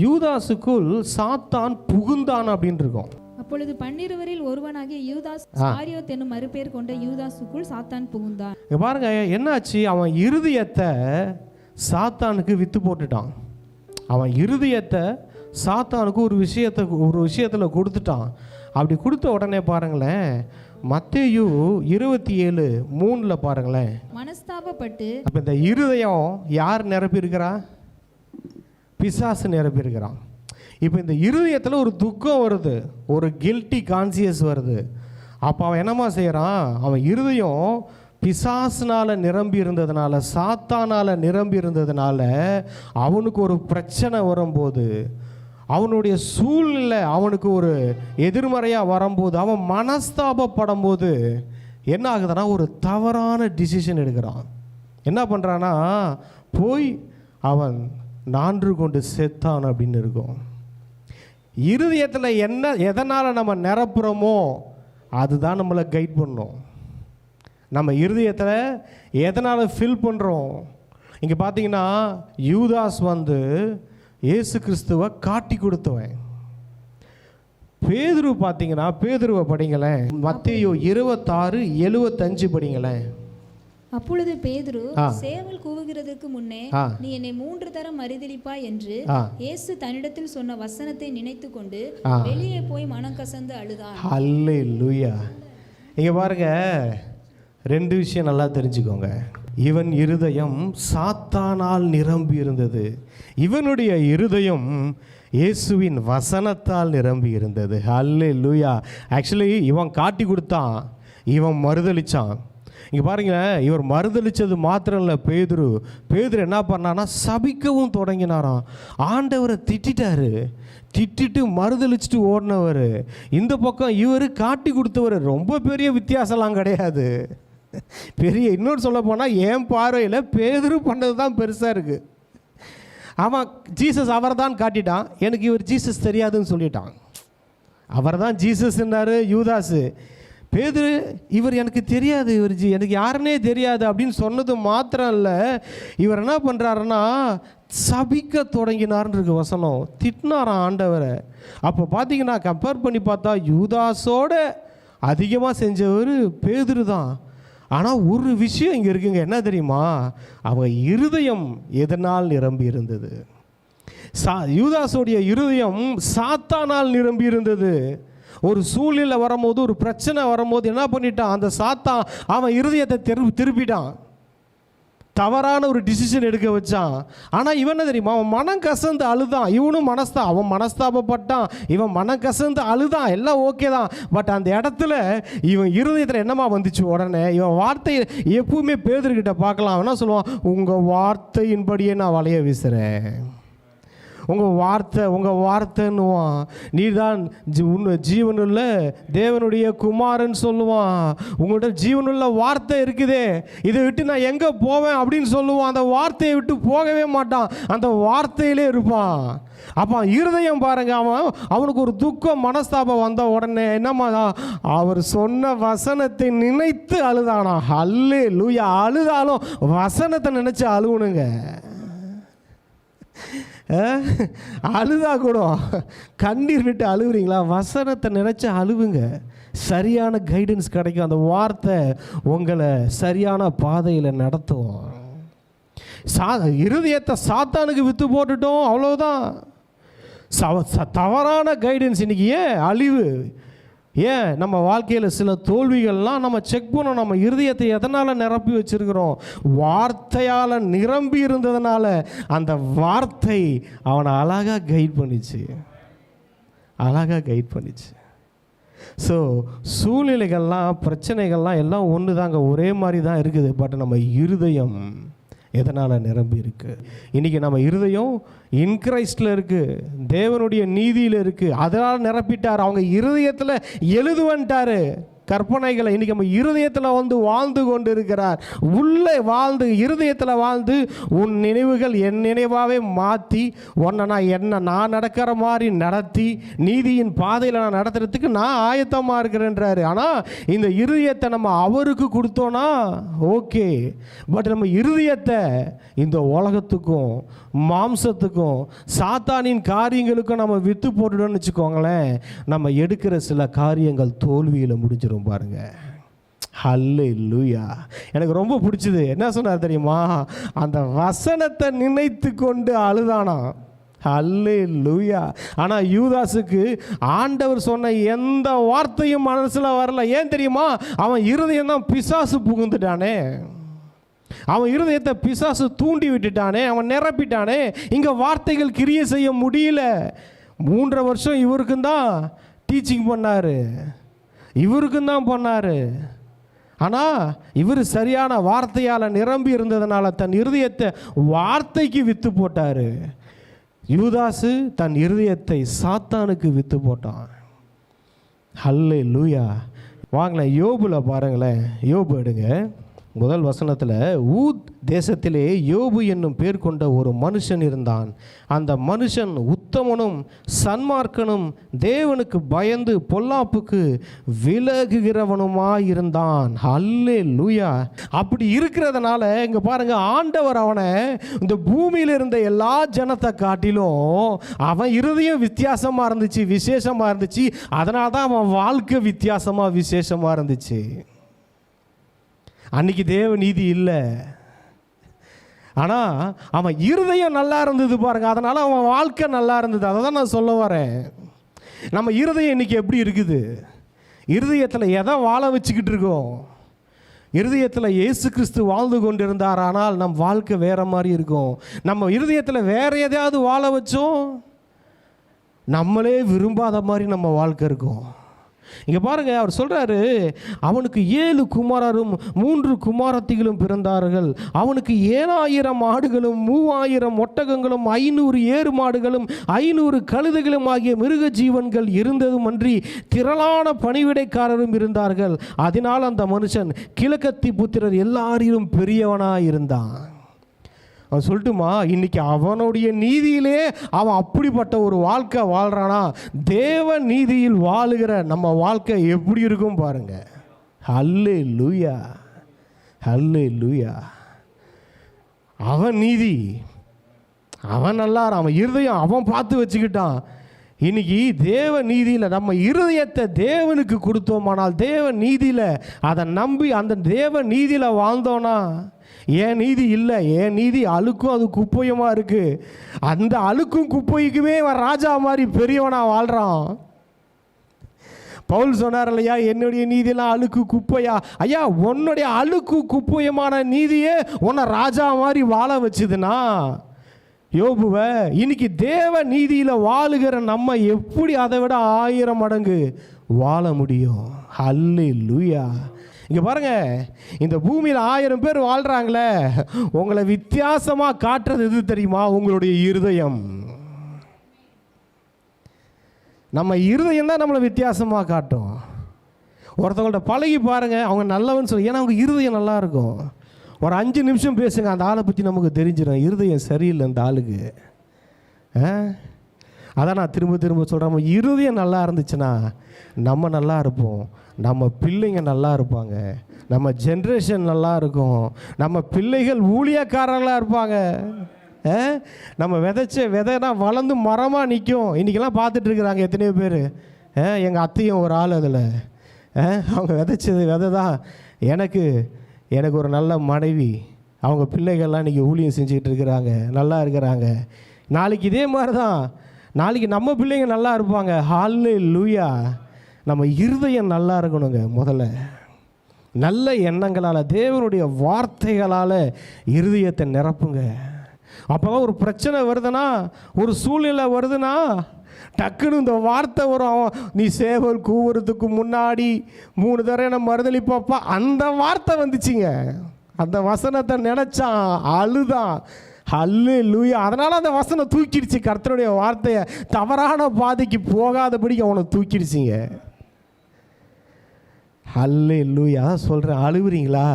யூதாஸுக்குள் சாத்தான் புகுந்தான் அப்படின்னு இருக்கும். அப்பொழுது 12 ஒருவனாகிய யூதாஸ் காரியோத் என்னும் மறுபெயர் கொண்ட யூதாசுக்குள் சாத்தான் புகுந்தான். பாருங்க, என்னாச்சு? அவன் இருதயத்தை சாத்தானுக்கு வித்து போட்டுட்டான். அவன் இருதயத்தை சாத்தானுக்கு ஒரு விஷயத்தில் கொடுத்துட்டான். அப்படி கொடுத்த உடனே பாருங்களேன், மத்தேயு 27:3 பாருங்களேன், மனஸ்தாபப்பட்டு. அப்போ இந்த இருதயம் யார் நிரப்பியிருக்கிறா? பிசாசு நிரப்பியிருக்கிறான். இப்போ இந்த இருதயத்தில் ஒரு துக்கம் வருது, ஒரு கில்ட்டி கான்சியஸ் வருது. அப்போ அவன் என்னமா செய்கிறான்? அவன் இருதயம் பிசாசுனால் நிரம்பி இருந்ததுனால, சாத்தானால் நிரம்பி இருந்ததுனால, அவனுக்கு ஒரு பிரச்சனை வரும்போது, அவனுடைய சூழ்நிலை அவனுக்கு ஒரு எதிர்மறையாக வரும்போது, அவன் மனஸ்தாபப்படும் போது என்ன ஆகுதுன்னா, ஒரு தவறான டிசிஷன் எடுக்கிறான். என்ன பண்ணுறான்னா, போய் அவன் நான்று கொண்டு செத்தான் அப்படின்னு இருக்கும். இருதயத்தில் என்ன எதனால் நம்ம நிரப்புகிறோமோ அதுதான் நம்மளை கைட் பண்ணும். நம்ம இருதயத்தில் எதனால் ஃபில் பண்ணுறோம்? இங்கே பார்த்தீங்கன்னா, யூதாஸ் இயேசு கிறிஸ்துவை காட்டி கொடுத்தவன். பேதுரு பார்த்தீங்கன்னா, பேதுருவை படிங்களேன், மத்தேயு 26:75 படிங்களேன். அப்பொழுது பேதுரு, சேவல் கூவுகிறதற்கு முன்னே நீ என்னை 3 தரம் மறுதலிப்பாய் என்று இயேசு தன்னிடத்தில் சொன்ன வசனத்தை நினைத்து கொண்டு வெளியே போய் மனம் கசந்து அழுதான். அல்லேலூயா. இங்க பாருங்க, 2 விஷயம் நல்லா தெரிஞ்சுக்கோங்க. இவன் இருதயம் சாத்தானால் நிரம்பி இருந்தது, இவனுடைய இருதயம் இயேசுவின் வசனத்தால் நிரம்பி இருந்தது. அல்லேலூயா. ஆக்சுவலி இவன் காட்டி கொடுத்தான், இவன் மறுதலிச்சான். இங்கே பாருங்களேன், இவர் மறுதளித்தது மாத்திரம் இல்லை, பேதுரு என்ன பண்ணான்னா சபிக்கவும் தொடங்கினாராம். ஆண்டவரை திட்டிட்டு மறுதளிச்சுட்டு ஓடினவர். இந்த பக்கம் இவர் காட்டி கொடுத்தவர். ரொம்ப பெரிய வித்தியாசம்லாம் கிடையாது. இன்னொரு சொல்ல போனால், என் பார்வையில் பேதுரு பண்ணது தான் பெருசாக இருக்குது. ஆமாம், ஜீசஸ் அவர் தான் காட்டிட்டான், எனக்கு இவர் ஜீசஸ் தெரியாதுன்னு சொல்லிட்டான். அவர் தான் ஜீசஸ்ன்னாரு யூதாஸு. பேதுரு, இவர் எனக்கு தெரியாது, இவர் எனக்கு யாருன்னே தெரியாது அப்படின்னு சொன்னது மாத்திரம் இல்லை, இவர் என்ன பண்ணுறாருன்னா சபிக்க தொடங்கினார்னு இருக்கு வசனம். திட்டினாராம் ஆண்டவரை. அப்போ பார்த்தீங்கன்னா, கம்பேர் பண்ணி பார்த்தா யூதாஸோட அதிகமாக செஞ்சவர் பேதுரு தான். ஆனால் ஒரு விஷயம் இங்கே இருக்குங்க, என்ன தெரியுமா? அவன் இருதயம் எதனால் நிரம்பி இருந்தது? யூதாசுடைய இருதயம் சாத்தானால் நிரம்பி இருந்தது. ஒரு சூழ்நிலை வரும்போது, ஒரு பிரச்சனை வரும்போது என்ன பண்ணிட்டான், அந்த சாத்தான் அவன் இருதயத்தை திருப்பிட்டான், தவறான ஒரு டிசிஷன் எடுக்க வச்சான். ஆனால் இவன் என்ன தெரியுமா, அவன் மனம் கசந்து அழுதான். இவனும் அவன் மனஸ்தாபப்பட்டான், இவன் மனம் கசந்து அழுதான். எல்லாம் ஓகே தான். பட் அந்த இடத்துல இவன் இருதயத்தில் என்னமா வந்துச்சு, உடனே இவன் வார்த்தை எப்பவுமே பேதுருக்கிட்ட பார்க்கலாம், என்ன சொல்லுவான், உங்கள் வார்த்தையின்படியே நான் வலைய வீசுகிறேன், உங்கள் வார்த்தைன்னுவான். நீ தான் ஜீவனுள்ள தேவனுடைய குமாரன் சொல்லுவான். உங்கள்கிட்ட ஜீவனுள்ள வார்த்தை இருக்குதே, இதை விட்டு நான் எங்கே போவேன் அப்படின்னு சொல்லுவான். அந்த வார்த்தையை விட்டு போகவே மாட்டான், அந்த வார்த்தையிலே இருப்பான். அப்போ இருதயம் பாருங்க, அவனுக்கு ஒரு துக்கம் மனஸ்தாபம் வந்த உடனே என்னம்மா, அவர் சொன்ன வசனத்தை நினைத்து அழுதானா. அல்லேலூயா. அழுதாலும் வசனத்தை நினைச்சு அழுவணுங்க. அழுதா கூட கண்ணீர் விட்டு அழுகுறீங்களா, வசனத்தை நினைச்சு அழுவுங்க. சரியான கைடன்ஸ் கிடைக்கும். அந்த வார்த்தை உங்களை சரியான பாதையில் நடத்தும். இருதயத்தை சாத்தானுக்கு விற்று போட்டுட்டோம், அவ்வளோதான். தவறான கைடன்ஸ். இன்னைக்கு ஏன் அழிவு, ஏன் நம்ம வாழ்க்கையில் சில தோல்விகள்லாம் நம்ம செக் பண்ணோம். நம்ம இருதயத்தை எதனால் நிரப்பி வச்சிருக்கிறோம், வார்த்தையால் நிரம்பி இருந்ததுனால அந்த வார்த்தை அவனை அழகாக கைட் பண்ணிச்சு. ஸோ சூழ்நிலைகள்லாம் பிரச்சனைகள்லாம் எல்லாம் ஒன்று தாங்க, ஒரே மாதிரி தான் இருக்குது. பட் நம்ம இருதயம் எதனால் நிரம்பி இருக்குது. இன்றைக்கி நம்ம இருதயம் இன் கிரைஸ்டில் இருக்குது, தேவனுடைய நீதியில் இருக்குது. அதனால் நிரப்பிட்டார். அவங்க இருதயத்தில் எழுதுவன்ட்டார் கற்பனைகளை. இன்றைக்கி நம்ம இருதயத்தில் வாழ்ந்து கொண்டு இருக்கிறார். உள்ளே வாழ்ந்து, இருதயத்தில் வாழ்ந்து, உன் நினைவுகள் என் நினைவாகவே மாற்றி உன்னை நான் நடக்கிற மாதிரி நடத்தி நீதியின் பாதையில் நான் நடத்துறதுக்கு நான் ஆயத்தமாக இருக்கிறேன்றாரு. ஆனால் இந்த இருதயத்தை நம்ம அவருக்கு கொடுத்தோன்னா ஓகே. பட் நம்ம இருதயத்தை இந்த உலகத்துக்கும் மாம்சத்துக்கும் சாத்தானின் காரியங்களுக்கும் நம்ம விற்று போட்டுட்டோன்னு வச்சுக்கோங்களேன், நம்ம எடுக்கிற சில காரியங்கள் தோல்வியில் முடிஞ்சிடும் பாருங்க. ஹல்லேலூயா. எனக்கு ரொம்ப பிடிச்சது என்ன சொன்னார் தெரியுமா, அந்த வசனத்தை நினைத்து கொண்டு அழுதானா. ஹல்லேலூயா. ஆனால் யூதாசுக்கு ஆண்டவர் சொன்ன எந்த வார்த்தையும் மனசில் வரல. ஏன் தெரியுமா, அவன் இருதயம் தான் பிசாசு புகுந்துட்டானே, அவன் இருதயத்தை பிசாசு தூண்டி விட்டுட்டானே, அவன் நிரப்பிட்டானே. இங்கே வார்த்தைகள் கிரியை செய்ய முடியல. 3 வருஷம் இவருக்கும் தான் டீச்சிங் பண்ணார், இவருக்கும் தான் பண்ணார். ஆனால் இவர் சரியான வார்த்தையால் நிரம்பி இருந்ததுனால தன் இருதயத்தை வார்த்தைக்கு விற்று போட்டார். யூதாசு தன் இருதயத்தை சாத்தானுக்கு விற்று போட்டான். ஹல்லேலூயா. வாங்களேன், யோபுல பாருங்களேன். யோபு எடுங்க. முதல் வசனத்தில், ஊத் தேசத்திலே யோபு என்னும் பேர் கொண்ட ஒரு மனுஷன் இருந்தான். அந்த மனுஷன் உத்தமனும் சன்மார்க்கனும் தேவனுக்கு பயந்து பொல்லாப்புக்கு விலகுகிறவனுமாயிருந்தான். அல்லேலூயா. அப்படி இருக்கிறதுனால இங்கே பாருங்க, ஆண்டவர் அவனை இந்த பூமியில் இருந்த எல்லா ஜனத்தை காட்டிலும் அவன் இருதயம் வித்தியாசமாக இருந்துச்சு, விசேஷமாக இருந்துச்சு. அதனால தான் அவன் வாழ்க்கை வித்தியாசமாக விசேஷமாக இருந்துச்சு. அன்னைக்கு தேவ நீதி இல்லை, ஆனால் அவன் இருதயம் நல்லா இருந்தது பாருங்க, அதனால் அவன் வாழ்க்கை நல்லா இருந்தது. அதை தான் நான் சொல்ல வரேன். நம்ம இருதயம் இன்னைக்கு எப்படி இருக்குது, இருதயத்தில் எதை வாழ வச்சுக்கிட்டு இருக்கோம். இருதயத்தில் இயேசு கிறிஸ்து வாழ்ந்து கொண்டு இருந்தார், ஆனால் நம் வாழ்க்கை வேறு மாதிரி இருக்கும். நம்ம இருதயத்தில் வேறு எதையாவது வாழ வச்சோம், நம்மளே விரும்பாத மாதிரி நம்ம வாழ்க்கை இருக்கும். இங்கே பாருங்கள், அவர் சொல்கிறாரு, அவனுக்கு 7 குமாரரும் 3 குமாரத்திகளும் பிறந்தார்கள். அவனுக்கு 7000 ஆடுகளும் 3000 ஒட்டகங்களும் 500 ஏறு மாடுகளும் 500 கழுதைகளும் ஆகிய மிருக ஜீவன்கள் இருந்ததும் அன்றி திரளான பணிவிடைக்காரரும் இருந்தார்கள். அதனால் அந்த மனுஷன் கிழக்கத்தி புத்திரர் எல்லாரிலும் பெரியவனாக இருந்தான். அவன் சொல்லட்டுமா, இன்னைக்கு அவனுடைய நீதியிலே அவன் அப்படிப்பட்ட ஒரு வாழ்க்கை வாழ்கிறானா. தேவ நீதியில் வாழுகிற நம்ம வாழ்க்கை எப்படி இருக்கும் பாருங்க. ஹல்லேலூயா, ஹல்லேலூயா. அவன் நீதி, அவன் நல்லா, அவன் இருதயம் அவன் பார்த்து வச்சுக்கிட்டான். இன்னைக்கு தேவ நீதியில் நம்ம இருதயத்தை தேவனுக்கு கொடுத்தோமானால் தேவ நீதியில் அதை நம்பி அந்த தேவ நீதியில் வாழ்ந்தோன்னா, என் நீதி இல்லை, என் நீதி அழுக்கும் அது குப்பையுமாக இருக்குது, அந்த அழுக்கும் குப்பைக்குமே அவன் ராஜா மாதிரி பெரியவனாக வாழ்கிறான். பவுல் சொன்னார் இல்லையா, என்னுடைய நீதியெல்லாம் அழுக்கு குப்பையா? ஐயா, உன்னுடைய அழுக்கு குப்பையமான நீதியே உன்னை ராஜா மாதிரி வாழ வச்சுதுன்னா யோபுவை, இன்னைக்கு தேவ நீதியில் வாழுகிற நம்ம எப்படி அதை விட 1000 மடங்கு வாழ முடியும்? ஹல்லேலூயா. இங்கே பாருங்க, இந்த பூமியில் 1000 பேர் வாழ்கிறாங்களே, உங்களை வித்தியாசமாக காட்டுறது எது தெரியுமா? உங்களுடைய இருதயம். நம்ம இருதயம் தான் நம்மளை வித்தியாசமாக காட்டும். ஒருத்தவங்கள்ட்ட பழகி பாருங்கள், அவங்க நல்லவன்னு சொல்லி, ஏன்னா அவங்க இருதயம் நல்லா இருக்கும். ஒரு 5 நிமிஷம் பேசுங்க, அந்த ஆளை பற்றி நமக்கு தெரிஞ்சிடும், இருதயம் சரியில்லை அந்த ஆளுக்கு. அதான் நான் திரும்ப திரும்ப சொல்கிறேன், நம்ம இருதயம் நல்லா இருந்துச்சுன்னா நம்ம நல்லா இருப்போம், நம்ம பிள்ளைங்க நல்லா இருப்பாங்க, நம்ம ஜென்ரேஷன் நல்லா இருக்கும், நம்ம பிள்ளைகள் ஊழியக்காரர்களாக இருப்பாங்க. நம்ம விதைச்ச விதைனா வளர்ந்து மரமாக நிற்கும். இன்றைக்கெல்லாம் பார்த்துட்ருக்குறாங்க எத்தனையோ பேர். எங்கள் அத்தையும் ஒரு ஆள் அதில். அவங்க விதைச்சது விதை தான். எனக்கு ஒரு நல்ல மனைவி, அவங்க பிள்ளைகள்லாம் இன்றைக்கி ஊழியம் செஞ்சுக்கிட்டு இருக்கிறாங்க, நல்லா இருக்கிறாங்க. நாளைக்கு இதே மாதிரி தான், நாளைக்கு நம்ம பிள்ளைங்க நல்லா இருப்பாங்க. ஹல்லேலூயா. நம்ம இருதயம் நல்லா இருக்கணுங்க. முதல்ல நல்ல எண்ணங்களால், தேவனுடைய வார்த்தைகளால் இருதயத்தை நிரப்புங்க. அப்போ ஒரு பிரச்சனை வருதுன்னா, ஒரு சூழ்நிலை வருதுன்னா, டக்குன்னு இந்த வார்த்தை வரும், நீ சேவல் கூவுறதுக்கு முன்னாடி 3 தடவை நம்ம மறுதளிப்பாப்பா. அந்த வார்த்தை வந்துச்சுங்க, அந்த வசனத்தை நினச்சான், அழுதான். ஹல்லேலூயா. அதனால் அந்த வசனம் தூக்கிடுச்சு. கர்த்தருடைய வார்த்தையை தவறான பாதைக்கு போகாதபடிக்கு அவனை தூக்கிடுச்சிங்க. ஹல்லேலூயா. அதான் சொல்கிறேன், அழுவுறீங்களா?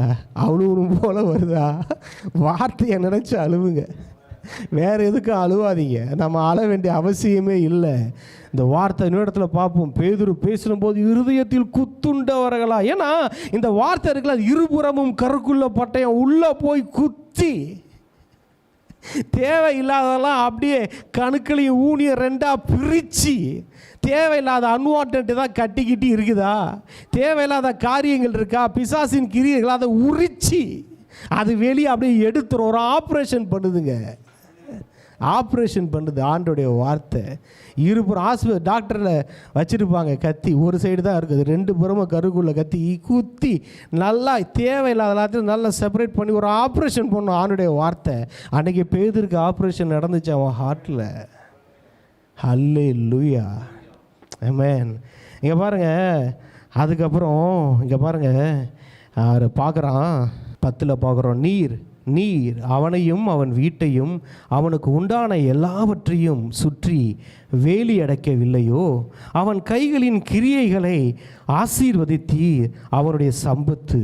அழுவுறும் போல வருதா? வார்த்தையை நினச்சி அழுவுங்க, வேறு எதுக்கும் அழுவாதீங்க. நம்ம அழ வேண்டிய அவசியமே இல்லை. இந்த வார்த்தை இன்னொரு இடத்துல பார்ப்போம், பேதுரு பேசும்போது இருதயத்தில் குத்துண்டவர்களா. ஏன்னா இந்த வார்த்தை இருக்குல்ல, அது இருபுறமும் கருக்குள்ள பட்டயம் உள்ளே போய் குத்தி தேவையில்லாதெல்லாம் அப்படியே கணுக்களையும் ஊனிய 2ஆக பிரித்து, தேவையில்லாத அன்வான்ட் தான் கட்டிக்கிட்டு இருக்குதா, தேவையில்லாத காரியங்கள் இருக்கா, பிசாசின் கிரியைகள், அதை உரிச்சு அது வெளியே அப்படியே எடுத்துரும். ஒரு ஆப்ரேஷன் பண்ணுதுங்க, ஆப்ரேஷன் பண்ணுது ஆண்டோடைய வார்த்தை. இருபுறம் டாக்டரில் வச்சுருப்பாங்க கத்தி, ஒரு சைடு தான் இருக்குது, 2 புறமும் கருக்குள்ள கத்தி குத்தி நல்லா தேவையில்லாத எல்லாத்தையும் நல்லா செப்பரேட் பண்ணி ஒரு ஆப்ரேஷன் பண்ணும் ஆண்டோடைய வார்த்தை. அன்றைக்கி பேதுருக்கு ஆப்ரேஷன் நடந்துச்சு அவன் ஹார்ட்டில். ஹல்லேலூயா. ஆமென். இங்கே பாருங்கள், அதுக்கப்புறம் இங்கே பாருங்கள், அவர் பார்க்குறான் 10 பார்க்குறோம், நீர் அவனையும் அவன் வீட்டையும் அவனுக்கு உண்டான எல்லாவற்றையும் சுற்றி வேலி அடைக்கவில்லையோ? அவன் கைகளின் கிரியைகளை ஆசீர்வதித்தீர், அவனுடைய சம்பத்து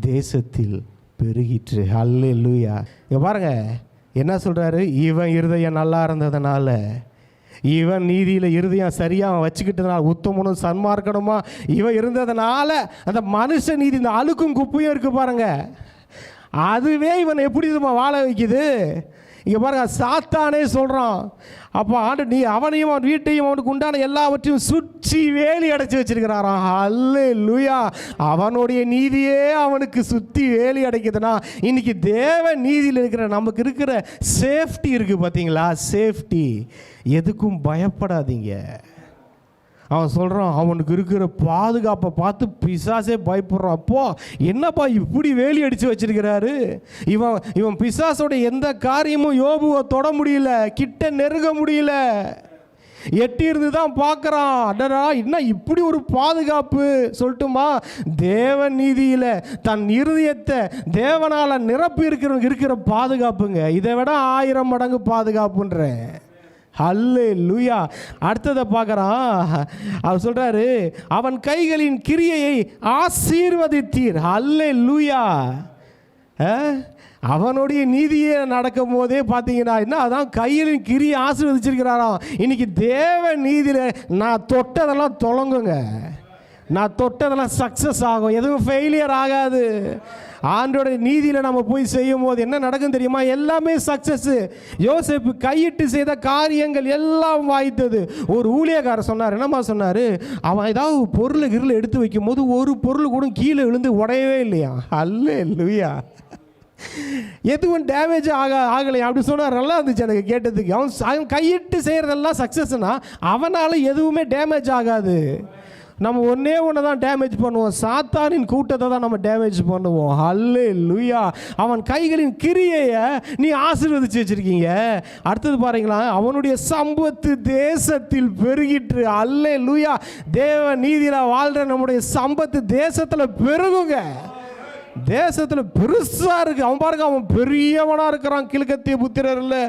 தேசத்தில் பெருகிற்று. ஹல்லேலூயா. இங்கே பாருங்க என்ன சொல்கிறாரு, இவன் இருதயம் நல்லா இருந்ததுனால, இவன் நீதியில் இருதயம் சரியாக வச்சுக்கிட்டதுனால, உத்தமனும் சன்மார்க்கணுமா இவன் இருந்ததுனால, அந்த மனுஷ நீதி, இந்த அழுக்கும் குப்பையும் இருக்குது பாருங்க, அதுவே இவன் எப்படி வாழ வைக்குது. இங்கே பாருங்க, சாத்தானே சொல்கிறான், அப்போ ஆண்டு நீ அவனையும் அவன் வீட்டையும் அவனுக்கு உண்டான எல்லாவற்றையும் சுற்றி வேலி அடைச்சி வச்சிருக்கிறாராம். ஹல்லேலூயா. அவனுடைய நீதியே அவனுக்கு சுற்றி வேலி அடைக்குதுன்னா, இன்னைக்கு தேவ நீதியில் இருக்கிற நமக்கு இருக்கிற சேஃப்டி இருக்குது பார்த்தீங்களா? சேஃப்டி. எதுக்கும் பயப்படாதீங்க. அவன் சொல்கிறான், அவனுக்கு இருக்கிற பாதுகாப்பை பார்த்து பிசாசே பயப்படுறான். அப்போ என்னப்பா இப்படி வேலி அடித்து வச்சிருக்கிறாரு இவன் பிசாசோட எந்த காரியமும் யோபுவை தொட முடியல, கிட்ட நெருங்க முடியல, எட்டி இருந்து தான் பார்க்குறான். அடடா, என்ன இப்படி ஒரு பாதுகாப்பு சொல்லட்டுமா? தேவ நீதியில் தன் இருதயத்தை தேவனால் நிரப்பி இருக்கிற பாதுகாப்புங்க, இதை விட 1000 மடங்கு பாதுகாப்புன்றேன். ஹல்லேலூயா. அடுத்ததை பார்க்குறான், அவர் சொல்கிறாரு, அவன் கைகளின் கிரியையை ஆசீர்வதித்தீர். ஹல்லேலூயா. அவனுடைய நீதியே நடக்கும் போதே பார்த்தீங்கன்னா என்ன, அதான் கையிலின் கிரியை ஆசீர்வதிச்சிருக்கிறாராம். இன்னைக்கு தேவ நீதியில் நான் தொட்டதெல்லாம் தொலங்குங்க, நான் தொட்டதெல்லாம் சக்ஸஸ் ஆகும், எதுவும் ஃபெயிலியர் ஆகாது. ஆண்டோட நீதியில் நம்ம போய் செய்யும் போது என்ன நடக்கும் தெரியுமா? எல்லாமே சக்ஸஸ். யோசேப்பு கையிட்டு செய்த காரியங்கள் எல்லாம் வாய்த்தது. ஒரு ஊழியக்காரர் சொன்னார், என்னம்மா சொன்னார், அவன் ஏதாவது பொருள் கிருள் எடுத்து வைக்கும் போது ஒரு பொருள் கூட கீழே விழுந்து உடையவே இல்லையா. அல்லேலூயா. எதுவும் டேமேஜ் ஆகலையா அப்படி சொன்னார். நல்லா இருந்துச்சு எனக்கு கேட்டதுக்கு. அவன் கையிட்டு செய்கிறதெல்லாம் சக்ஸஸ்னா அவனால் எதுவுமே டேமேஜ் ஆகாது. நம்ம ஒன்றே ஒன்று தான் டேமேஜ் பண்ணுவோம், சாத்தானின் கூட்டத்தை தான் நம்ம டேமேஜ் பண்ணுவோம். அல்லேலூயா. அவன் கைகளின் கிரியையை நீ ஆசீர்வதிச்சு வச்சுருக்கீங்க. அடுத்தது பாருங்களா, அவனுடைய சம்பத்து தேசத்தில் பெருகிற்று. அல்லேலூயா. தேவ நீதியில் வாழ்கிற நம்முடைய சம்பத்து தேசத்தில் பெருகுங்க. தேசத்தில் பெருசாக இருக்குது. அவன் பாருங்க, அவன் பெரியவனாக இருக்கிறான். கிழக்கத்திய புத்திரர் இல்லை,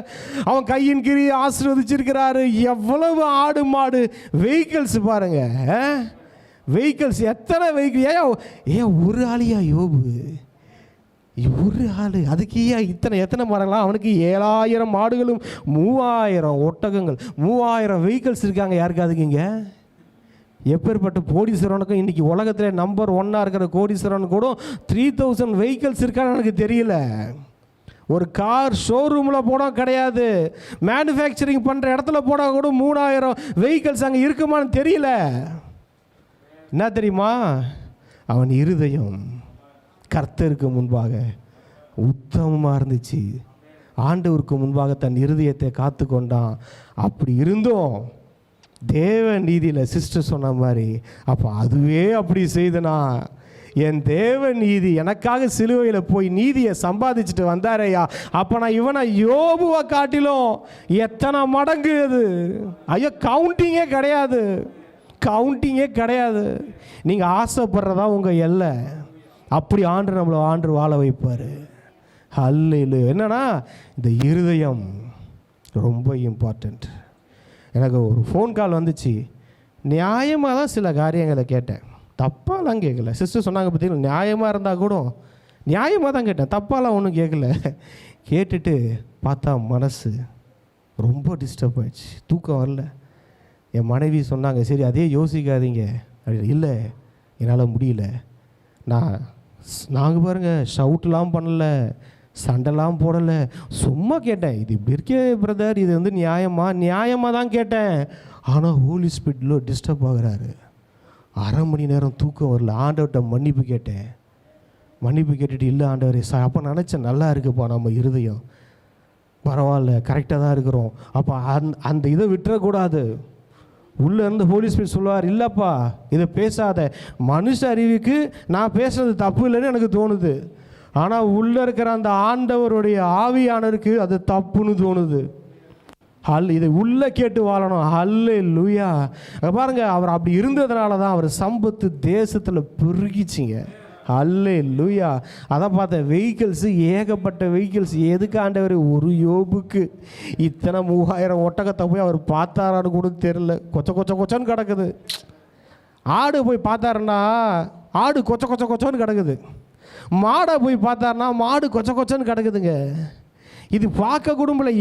அவன் கையின் கிரியை ஆசீர்வதிச்சிருக்கிறாரு. எவ்வளவு ஆடு மாடு வெஹிக்கிள்ஸ் பாருங்க, வெஹிக்கிள்ஸ் எத்தனை வெஹிக்கிள். ஏன் ஒரு ஆளியா யோபு, ஒரு ஆள், அதுக்கு ஏன் எத்தனை மரங்களா? அவனுக்கு 7000 மாடுகளும் 3000 ஒட்டகங்கள், 3000 வெஹிக்கிள்ஸ் இருக்காங்க. யாருக்காதுக்கு இங்கே எப்பேற்பட்ட கோடீஸ்வரனுக்கும் இன்றைக்கி உலகத்தில் நம்பர் 1 இருக்கிற கோடீஸ்வரன் கூட 3000 வெஹிக்கிள்ஸ் இருக்கான்னு எனக்கு தெரியல. ஒரு கார் ஷோரூமில் போனால் கிடையாது, மேனுஃபேக்சரிங் பண்ணுற இடத்துல போனால் கூட 3000 வெஹிக்கிள்ஸ் அங்கே இருக்குமான்னு தெரியல. என்ன தெரியுமா? அவன் இருதயம் கர்த்தருக்கு முன்பாக உத்தமமாக இருந்துச்சு. ஆண்டவருக்கு முன்பாக தன் இருதயத்தை காத்து கொண்டான். அப்படி இருந்தோம் தேவ நீதியில் சிஸ்டர் சொன்ன மாதிரி, அப்போ அதுவே அப்படி செய்தனா, என் தேவ நீதி எனக்காக சிலுவையில் போய் நீதியை சம்பாதிச்சுட்டு வந்தாரையா, அப்போ நான் இவனை யோபுவை காட்டிலும் எத்தனை மடங்கு அது. ஐயோ, கவுண்டிங்கே கிடையாது, கவுண்டிங்கே கிடையாது. நீங்கள் ஆசைப்படுறதா உங்கள் எல்லை. அப்படி நம்மளை வாழ வைப்பார். அல்லேலூயா. என்னன்னா, இந்த இருதயம் ரொம்ப இம்பார்ட்டண்ட். எனக்கு ஒரு ஃபோன் கால் வந்துச்சு. நியாயமாக தான் சில காரியங்களை கேட்டேன், தப்பாலாம் கேட்கல. சிஸ்டர் சொன்னாங்க பார்த்தீங்களா, நியாயமாக இருந்தால் கூட நியாயமாக தான் கேட்டேன், தப்பாலாம் ஒன்றும் கேட்கல. கேட்டுட்டு பார்த்தா மனசு ரொம்ப டிஸ்டர்ப் ஆயிடுச்சு, தூக்கம் வரல. என் மனைவி சொன்னாங்க, சரி அதே யோசிக்காதீங்க. இல்லை, என்னால் முடியல. நாங்கள் பாருங்கள் ஷவுட்லாம் பண்ணலை, சண்டைலாம் போடலை, சும்மா கேட்டேன், இது இப்படி இருக்கே பிரதர், இது வந்து நியாயமாக தான் கேட்டேன். ஆனால் ஹோலி ஸ்பிரிட்டில் டிஸ்டர்ப் ஆகுறாரு. 1/2 மணி நேரம் தூக்கம் வரல. ஆண்டவர்கிட்ட மன்னிப்பு கேட்டேன். மன்னிப்பு கேட்டுட்டு, இல்லை ஆண்டவரே அப்போ நினச்சேன், நல்லா இருக்குப்பா நம்ம இருதயம், பரவாயில்ல, கரெக்டாக தான் இருக்கிறோம். அப்போ அந்த இதை விட்டுறக்கூடாது. உள்ளே இருந்து ஹோலி ஸ்பிரிட் சொல்லுவார், இல்லைப்பா இதை பேசாத. மனுஷ அறிவுக்கு நான் பேசுறது தப்பு இல்லைன்னு எனக்கு தோணுது, ஆனால் உள்ளே இருக்கிற அந்த ஆண்டவருடைய ஆவியானருக்கு அது தப்புன்னு தோணுது. இதை உள்ளே கேட்டு வாழணும். அல்லேலூயா. பாருங்க, அவர் அப்படி இருந்ததுனால தான் அவர் சம்பத்து தேசத்தில் பெருகிச்சிங்க. அல்லேலூயா. அதான் பார்த்தேன், வெஹிக்கிள்ஸு ஏகப்பட்ட வெஹிக்கிள்ஸ். எதுக்கு ஆண்டவர் ஒரு யோபுக்கு இத்தனை 3000 ஒட்டகத்தை போய் அவர் பார்த்தாரான்னு கூட தெரில. கொச்சன்னு கிடக்குது. ஆடு போய் பார்த்தாருன்னா ஆடு கொச்சன்னு கிடக்குது. மாடை போய் பார்த்தாருன்னா மாடு கொச்சன்னு கிடக்குதுங்க. இது பார்க்க குடும்பம்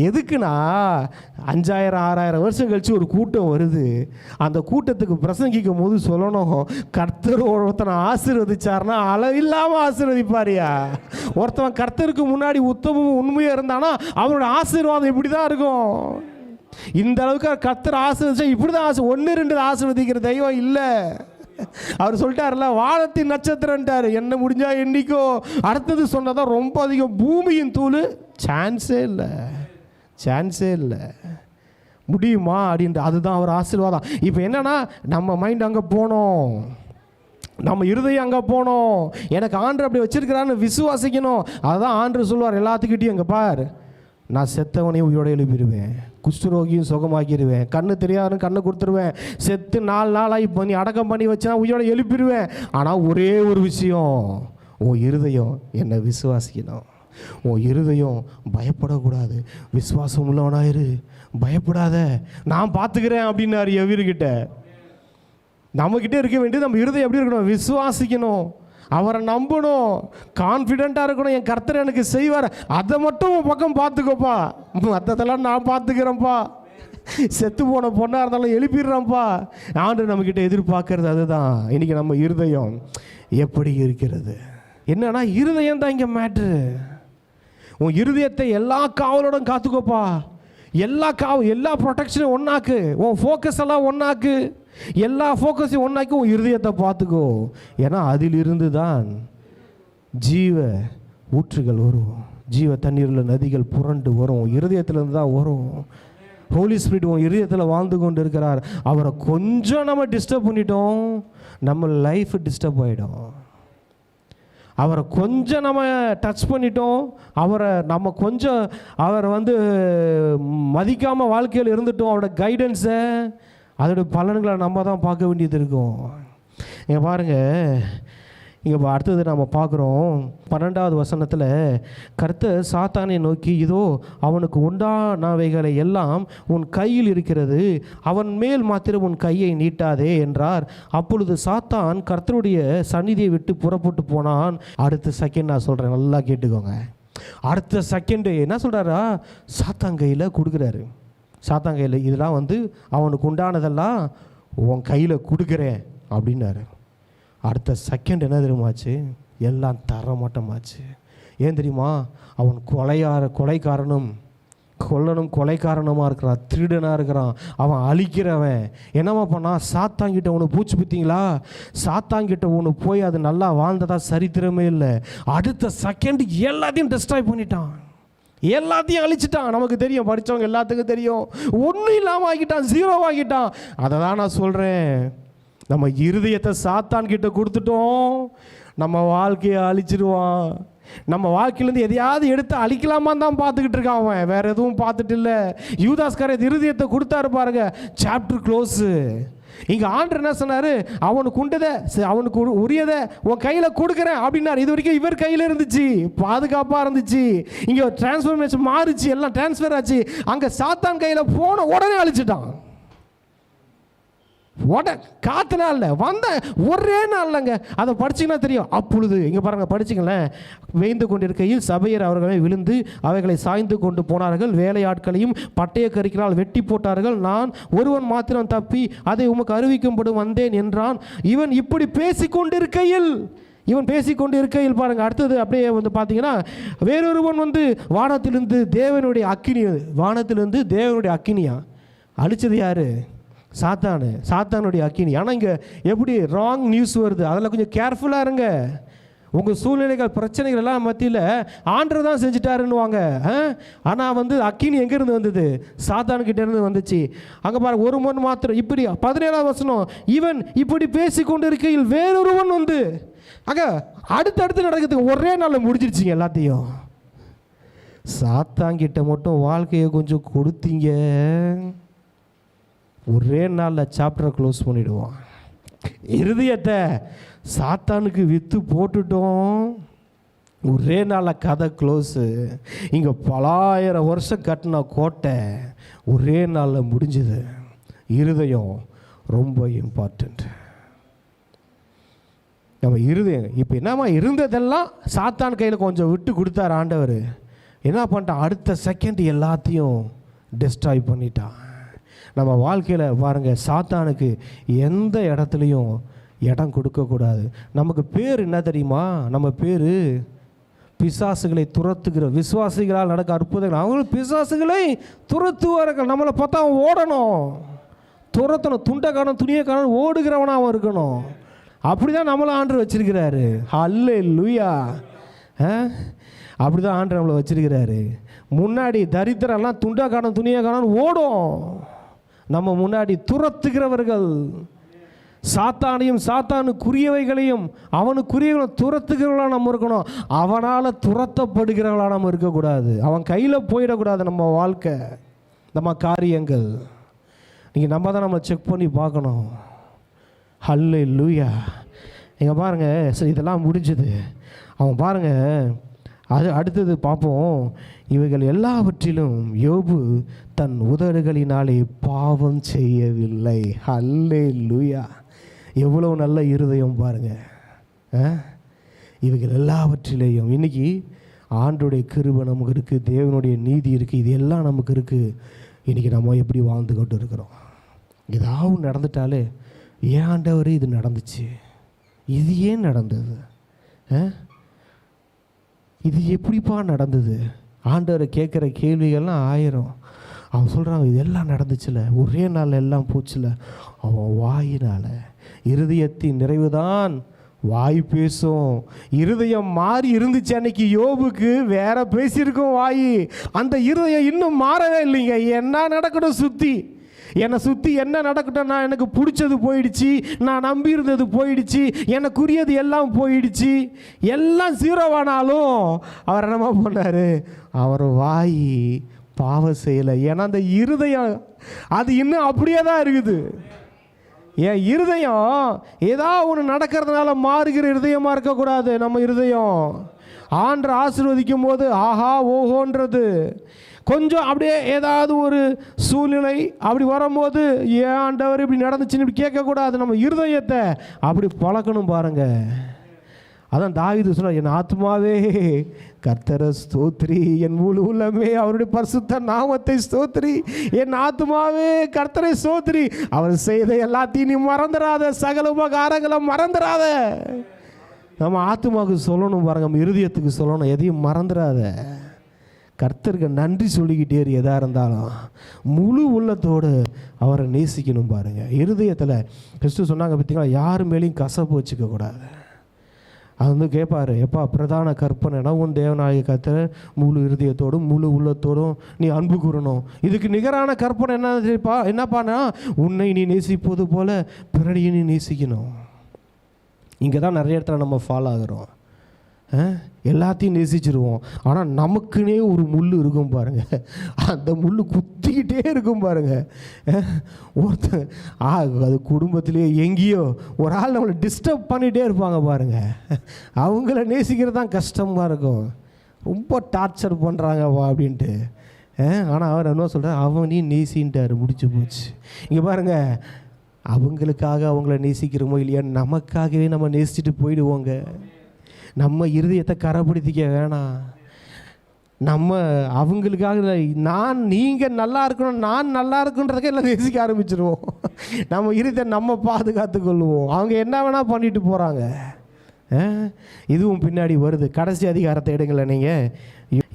எதுக்குன்னா 5000-6000 வருஷம் கழிச்சு ஒரு கூட்டம் வருது. அந்த கூட்டத்துக்கு பிரசங்கிக்கும் போது சொல்லணும், கர்த்தர் ஒருத்தனை ஆசீர்வதிச்சார்னா அளவில்லாமல் ஆசீர்வதிப்பாரியா. ஒருத்தவன் கர்த்தருக்கு முன்னாடி உத்தமமும் உண்மையாக இருந்தானா அவனோட ஆசீர்வாதம் இப்படி தான் இருக்கும். இந்த அளவுக்கு கர்த்தர் ஆசீர்வதிச்சா இப்படி தான் 1-2 ஆசீர்வதிக்கிற தெய்வம் இல்லை. அவர் சொல்லிட்டார்ல, வானத்தின் நட்சத்திரன்ட்டார், என்ன முடிஞ்சா எண்ணிக்கோ. அடுத்தது சொன்னதான் ரொம்ப அதிகம், பூமியின் தூள், சான்ஸே இல்லை, முடியுமா அப்படின்ட்டு. அதுதான் அவர் ஆசீர்வாதம். இப்போ என்னன்னா, நம்ம மைண்ட் அங்கே போனோம், நம்ம இருதயம் அங்கே போனோம். எனக்கு ஆண்டவர் அப்படி வச்சிருக்கிறான்னு விசுவாசிக்கணும். அதுதான் ஆண்டவர் சொல்லுவார் எல்லாத்துக்கிட்டையும், அங்கே பார், நான் செத்தவனையும் உயிரோடு எழுப்பிடுவேன், குஷ்டரோகியும் சுகமாக்கிடுவேன், கண்ணு தெரியாதுன்னு கண்ணை கொடுத்துருவேன், செத்து 4 நாளாகி பண்ணி அடக்கம் பண்ணி வச்சுனா உயிரோட எழுப்பிடுவேன். ஆனால் ஒரே ஒரு விஷயம், உன் இருதயம் என்னை விசுவாசிக்கணும். உன் இருதயம் பயப்படக்கூடாது. விசுவாசம் உள்ளவனாயிரு, பயப்படாத, நான் பார்த்துக்கிறேன் அப்படின்னாரு எவர்கிட்ட. நம்மக்கிட்ட இருக்க வேண்டியது, நம்ம இருதயம் எப்படி இருக்கணும்? விசுவாசிக்கணும், அவரை நம்பணும், கான்ஃபிடென்ட்டாக இருக்கணும். என் கர்த்தர் எனக்கு செய்வார், அதை மட்டும் உன் பக்கம் பார்த்துக்கோப்பா, மற்றதெல்லாம் நான் பார்த்துக்கிறேன்ப்பா. செத்து போன பொண்ணாக இருந்தாலும் எழுப்பிடுறான்ப்பா. ஆண்டவர் நம்மக்கிட்ட எதிர்பார்க்கறது அதுதான். இன்றைக்கி நம்ம இருதயம் எப்படி இருக்கிறது? என்னன்னா இருதயம் தான் இங்கே மேட்ரு. உன் இருதயத்தை எல்லா காவலோட காத்துக்கோப்பா. எல்லா ப்ரொடெக்ஷனும் ஒன்றாக்கு. உன் ஃபோக்கஸ் எல்லாம் ஒன்றாக்கு. எல்லா ஃபோக்கஸையும் ஒன்றாக்கி உன் இருதயத்தை பார்த்துக்கோ. ஏன்னா அதிலிருந்து தான் ஜீவ ஊற்றுகள் வரும். ஜீவ தண்ணீரில் நதிகள் புரண்டு வரும். இருதயத்திலேருந்து தான் வரும். ஹோலி ஸ்பிரிட் உன் இருதயத்தில் வாழ்ந்து கொண்டு இருக்கிறார். அவரை கொஞ்சம் நம்ம டிஸ்டர்ப் பண்ணிட்டோம், நம்ம லைஃப் டிஸ்டர்ப் ஆகிடும். அவரை கொஞ்சம் நம்ம டச் பண்ணிட்டோம், அவரை மதிக்காமல் வாழ்க்கையில் இருந்துட்டோம், அவரோட கைடன்ஸை, அதோட பலன்களை நம்ம தான் பார்க்க வேண்டியது இருக்கும். இங்கே பாருங்கள், இங்கே அடுத்தது நம்ம பார்க்குறோம் 12வது வசனத்தில், கர்த்தர் சாத்தானை நோக்கி, இதோ அவனுக்கு உண்டானவைகளை எல்லாம் உன் கையில் இருக்கிறது, அவன் மேல் மாத்திரம் உன் கையை நீட்டாதே என்றார். அப்பொழுது சாத்தான் கர்த்தருடைய சந்நிதியை விட்டு புறப்பட்டு போனான். அடுத்த செகண்ட் நான் சொல்கிறேன், நல்லா கேட்டுக்கோங்க. அடுத்த செகண்டு என்ன சொல்கிறாரா? சாத்தான் கையில் கொடுக்குறாரு. சாத்தான் கையில் இதெல்லாம் அவனுக்கு உண்டானதெல்லாம் உன் கையில் கொடுக்குறேன் அப்படின்னாரு. அடுத்த செகண்ட் என்ன தெரியுமாச்சு? எல்லாம் தரமாட்டமாச்சு. ஏன் தெரியுமா? அவன் கொலைக்காரனும் கொலைக்காரனுமாக இருக்கிறான், திருடனாக இருக்கிறான், அவன் அழிக்கிறவன். என்னம்மா பண்ணான்? சாத்தாங்கிட்ட ஒன்று பூச்சி பித்தீங்களா? சாத்தாங்கிட்ட ஒன்று போய் அது நல்லா வாழ்ந்ததா சரித்திரமே இல்லை. அடுத்த செகண்ட் எல்லாத்தையும் டெஸ்ட்ராய் பண்ணிட்டான், எல்லாத்தையும் அழிச்சிட்டான். நமக்கு தெரியும், படித்தவங்க எல்லாத்துக்கும் தெரியும். ஒன்றும் இல்லாமல் ஆகிட்டான், ஜீரோ ஆகிட்டான். அதை தான் நான் சொல்கிறேன். நம்ம இருதயத்தை சாத்தான் கிட்ட கொடுத்துட்டோம், நம்ம வாழ்க்கையை அழிச்சிடுவான். நம்ம வாழ்க்கையிலேருந்து எதையாவது எடுத்து அழிக்கலாமான்னு தான் பார்த்துக்கிட்டு இருக்கான் அவன், வேற எதுவும் பார்த்துட்டு இல்லை. யூதாஸ்காரர் இருதயத்தை கொடுத்தாரு பாருங்க, சாப்டர் க்ளோஸு. இங்கே ஆண்டவர் என்ன சொன்னார்? அவனுக்கு உரியதை உன் கையில் கொடுக்குறேன் அப்படின்னாரு. இது வரைக்கும் இவர் கையில் இருந்துச்சு, பாதுகாப்பாக இருந்துச்சு. இங்கே டிரான்ஸ்ஃபர்மேஷன் மாறிச்சு, எல்லாம் டிரான்ஸ்ஃபர் ஆச்சு. அங்கே சாத்தான் கையில் போன உடனே அழிச்சிட்டான். காத்து நாள் ஒரே நாள்லங்க. அதை படிச்சிங்கன்னா தெரியும். அப்பொழுது இங்கே பாருங்கள், படிச்சிங்களேன். வேய்ந்து கொண்டிருக்கையில் சபையர் அவர்களை விழுந்து அவைகளை சாய்ந்து கொண்டு போனார்கள். வேலையாட்களையும் பட்டய கரிக்கினால் வெட்டி போட்டார்கள். நான் ஒருவன் மாத்திரம் தப்பி அதை உமக்கு அறிவிக்கும்படும் வந்தேன் என்றான். இவன் இப்படி பேசிக்கொண்டிருக்கையில் பாருங்கள், அடுத்தது அப்படியே பார்த்தீங்கன்னா, வேறொருவன் வானத்திலிருந்து தேவனுடைய அக்கினியா அழிச்சது யாரு? சாத்தானுடைய அக்கினி. ஆனால் இங்கே எப்படி ராங் நியூஸ் வருது, அதில் கொஞ்சம் கேர்ஃபுல்லாக இருங்க. உங்கள் சூழ்நிலைகள் பிரச்சனைகள் எல்லாம் மத்தியில் ஆண்டவர் தான் செஞ்சுட்டாருன்னுவாங்க. ஆனால் அக்கினி எங்கேருந்து வந்தது? சாத்தானுக்கிட்ட இருந்து வந்துச்சு. அங்கே பாருங்க, ஒரு மணி மாத்திரம் இப்படி 17வது வசனம், இவன் இப்படி பேசி கொண்டு இருக்கையில் வேறொருவன் அங்கே அடுத்தடுத்து நடக்கிறதுக்கு ஒரே நாளில் முடிஞ்சிருச்சிங்க எல்லாத்தையும். சாத்தான்கிட்ட மட்டும் வாழ்க்கையை கொஞ்சம் கொடுத்தீங்க, ஒரே நாளில் சாப்டரை க்ளோஸ் பண்ணிவிடுவோம். இருதயத்தை சாத்தானுக்கு விற்று போட்டுட்டோம், ஒரே நாளில் கதை க்ளோஸு. இங்கே பலாயிரம் வருஷம் கட்டின கோட்டை ஒரே நாளில் முடிஞ்சுது. இருதயம் ரொம்ப இம்பார்ட்டண்ட். நம்ம இருதயம் இப்போ என்னம்மா இருந்ததெல்லாம் சாத்தான் கையில் கொஞ்சம் விட்டு கொடுத்தார் ஆண்டவர். என்ன பண்ணிட்டான்? அடுத்த செகண்ட் எல்லாத்தையும் டெஸ்ட்ராய் பண்ணிட்டான். நம்ம வாழ்க்கையில் பாருங்கள், சாத்தானுக்கு எந்த இடத்துலையும் இடம் கொடுக்கக்கூடாது. நமக்கு பேர் என்ன தெரியுமா? நம்ம பேர் பிசாசுகளை துரத்துகிற விசுவாசிகளால் நடக்க அற்புதங்கள். அவங்களும் பிசாசுகளை துரத்துவார்கள். நம்மளை பார்த்தா அவன் ஓடணும், துரத்தணும், துண்டைக்காரன் துணியக்காரன் ஓடுகிறவனாக அவன் இருக்கணும். அப்படி தான் நம்மளை ஆண்டவர் வச்சிருக்கிறாரு. அல்லேலூயா. அப்படி தான் ஆண்டவர் நம்மளை வச்சிருக்கிறாரு. முன்னாடி தரித்திரம்லாம் துண்டைக்காரன் துணியக்காரன் ஓடும், நம்ம முன்னாடி துரத்துகிறவர்கள். சாத்தானையும் சாத்தானுக்குரியவைகளையும் அவனுக்குரியவங்களை துரத்துகிறவர்களாக நம்ம இருக்கணும். அவனால் துரத்தப்படுகிறவர்களாக நம்ம இருக்கக்கூடாது. அவன் கையில் போயிடக்கூடாது நம்ம வாழ்க்கை, நம்ம காரியங்கள். நீங்கள் நம்ம தான் நம்ம செக் பண்ணி பார்க்கணும். அல்லேலூயா. இங்கே பாருங்கள், சரி இதெல்லாம் முடிஞ்சது. அவன் பாருங்கள், அது அடுத்தது பார்ப்போம். இவைகள் எல்லாவற்றிலும் யோபு தன் உதடுகளினாலே பாவம் செய்யவில்லை. அல்லேலூயா. எவ்வளோ நல்ல இருதயம் பாருங்கள். இவைகள் எல்லாவற்றிலேயும் இன்றைக்கி ஆண்டோடைய கிருபை நமக்கு இருக்குது, தேவனுடைய நீதி இருக்குது, இது எல்லாம் நமக்கு இருக்குது. இன்றைக்கி நம்ம எப்படி வாழ்ந்து கொண்டு இருக்கிறோம்? ஏதாவது நடந்துட்டாலே ஏன் ஆண்டவரே இது நடந்துச்சு, இது ஏன் நடந்தது, இது எப்படிப்பா நடந்தது? ஆண்டவரை கேட்குற கேள்விகள்லாம் 1000. அவன் சொல்கிறாங்க இதெல்லாம் நடந்துச்சுல, ஒரே நாள் எல்லாம் போச்சுல. அவன் வாயினால், இருதயத்தின் நிறைவுதான் வாய் பேசும். இருதயம் மாறி இருந்துச்சு அன்னைக்கு யோபுக்கு, வேற பேசியிருக்கோம் வாய். அந்த இருதயம் இன்னும் மாறவே இல்லைங்க. என்ன நடக்கணும் சுற்றி, என்னை சுற்றி என்ன நடக்கட்டும், நான் எனக்கு பிடிச்சது போயிடுச்சு, நான் நம்பி இருந்தது போயிடுச்சு, எனக்குரியது எல்லாம் போயிடுச்சு, எல்லாம் ஜீரோவானாலும் அவர் என்னமா பண்ணார்? அவர் வாய் பாவம் செய்யலை. ஏன்னா அந்த இருதயம் அது இன்னும் அப்படியே தான் இருக்குது. என் இருதயம் ஏதாவது ஒன்று நடக்கிறதுனால மாறுகிற இருதயமாக இருக்கக்கூடாது. நம்ம இருதயம் ஆண்டரை ஆசீர்வதிக்கும் போது ஆஹா ஓஹோன்றது, கொஞ்சம் அப்படியே ஏதாவது ஒரு சூழ்நிலை அப்படி வரும்போது ஏன் ஆண்டவர் இப்படி நடந்துச்சுன்னு இப்படி கேட்கக்கூடாது. நம்ம இருதயத்தை அப்படி பழக்கணும் பாருங்கள். அதான் தாவீது சொன்னார், என் ஆத்மாவே கர்த்தரை ஸ்தோத்திரி, என் முழு உள்ளமே அவருடைய பரிசுத்த நாமத்தை ஸ்தோத்திரி, என் ஆத்மாவே கர்த்தரை ஸ்தோத்திரி, அவர் செய்த எல்லாத்தையும் நீ மறந்துடாத, சகல உபகாரங்களை மறந்துடாத. நம்ம ஆத்மாவுக்கு சொல்லணும் பாருங்க, நம்ம இருதயத்துக்கு சொல்லணும், எதையும் மறந்துடாத. கர்த்தருக்கு நன்றி சொல்லிக்கிட்டே எதாக இருந்தாலும் முழு உள்ளத்தோடு அவரை நேசிக்கணும் பாருங்கள். இருதயத்தில் கிறிஸ்து சொன்னாங்க பார்த்தீங்களா, யார் மேலேயும் கசப்பு வச்சுக்கக்கூடாது. அது வந்து கேட்பார், எப்பா பிரதான கற்பனைனா உன் தேவனாகிய கர்த்தரை முழு இருதயத்தோடும் முழு உள்ளத்தோடும் நீ அன்பு கூறணும். இதுக்கு நிகரான கற்பனை என்னப்பானா, உன்னை நீ நேசிப்பது போல பிறனையும் நீ நேசிக்கணும். இங்கே தான் நிறைய இடத்துல நம்ம ஃபாலோ ஆகிறோம். எல்லாத்தையும் நேசிச்சிருவோம், ஆனால் நமக்குன்னே ஒரு முள் இருக்கும் பாருங்கள், அந்த முள் குத்திக்கிட்டே இருக்கும் பாருங்கள். ஒருத்தர் அது குடும்பத்திலேயே எங்கேயோ ஒரு ஆள் நம்மளை டிஸ்டர்ப் பண்ணிகிட்டே இருப்பாங்க பாருங்கள். அவங்கள நேசிக்கிறது தான் கஷ்டமாக இருக்கும், ரொம்ப டார்ச்சர் பண்ணுறாங்கப்பா அப்படின்ட்டு. ஆனால் அவர் என்ன சொல்கிறார், அவனையும் நேசின்ட்டார், முடிச்சு போச்சு. இங்கே பாருங்கள், அவங்களுக்காக அவங்கள நேசிக்கிறோமோ இல்லையா, நமக்காகவே நம்ம நேசிச்சுட்டு போயிடுவோங்க. நம்ம இருதயத்தை கரைப்படுத்திக்க வேணாம். நம்ம அவங்களுக்காக நீங்கள் நல்லா இருக்கணும், நான் நல்லா இருக்குன்றதுக்கே எல்லாம் நேசிக்க ஆரம்பிச்சிடுவோம். நம்ம இருதயத்தை நம்ம பாதுகாத்து கொள்வோம். அவங்க என்ன வேணால் பண்ணிட்டு போகிறாங்க, இதுவும் பின்னாடி வருது. கடைசி அதிகாரத்தை எடுங்களேன் நீங்கள்.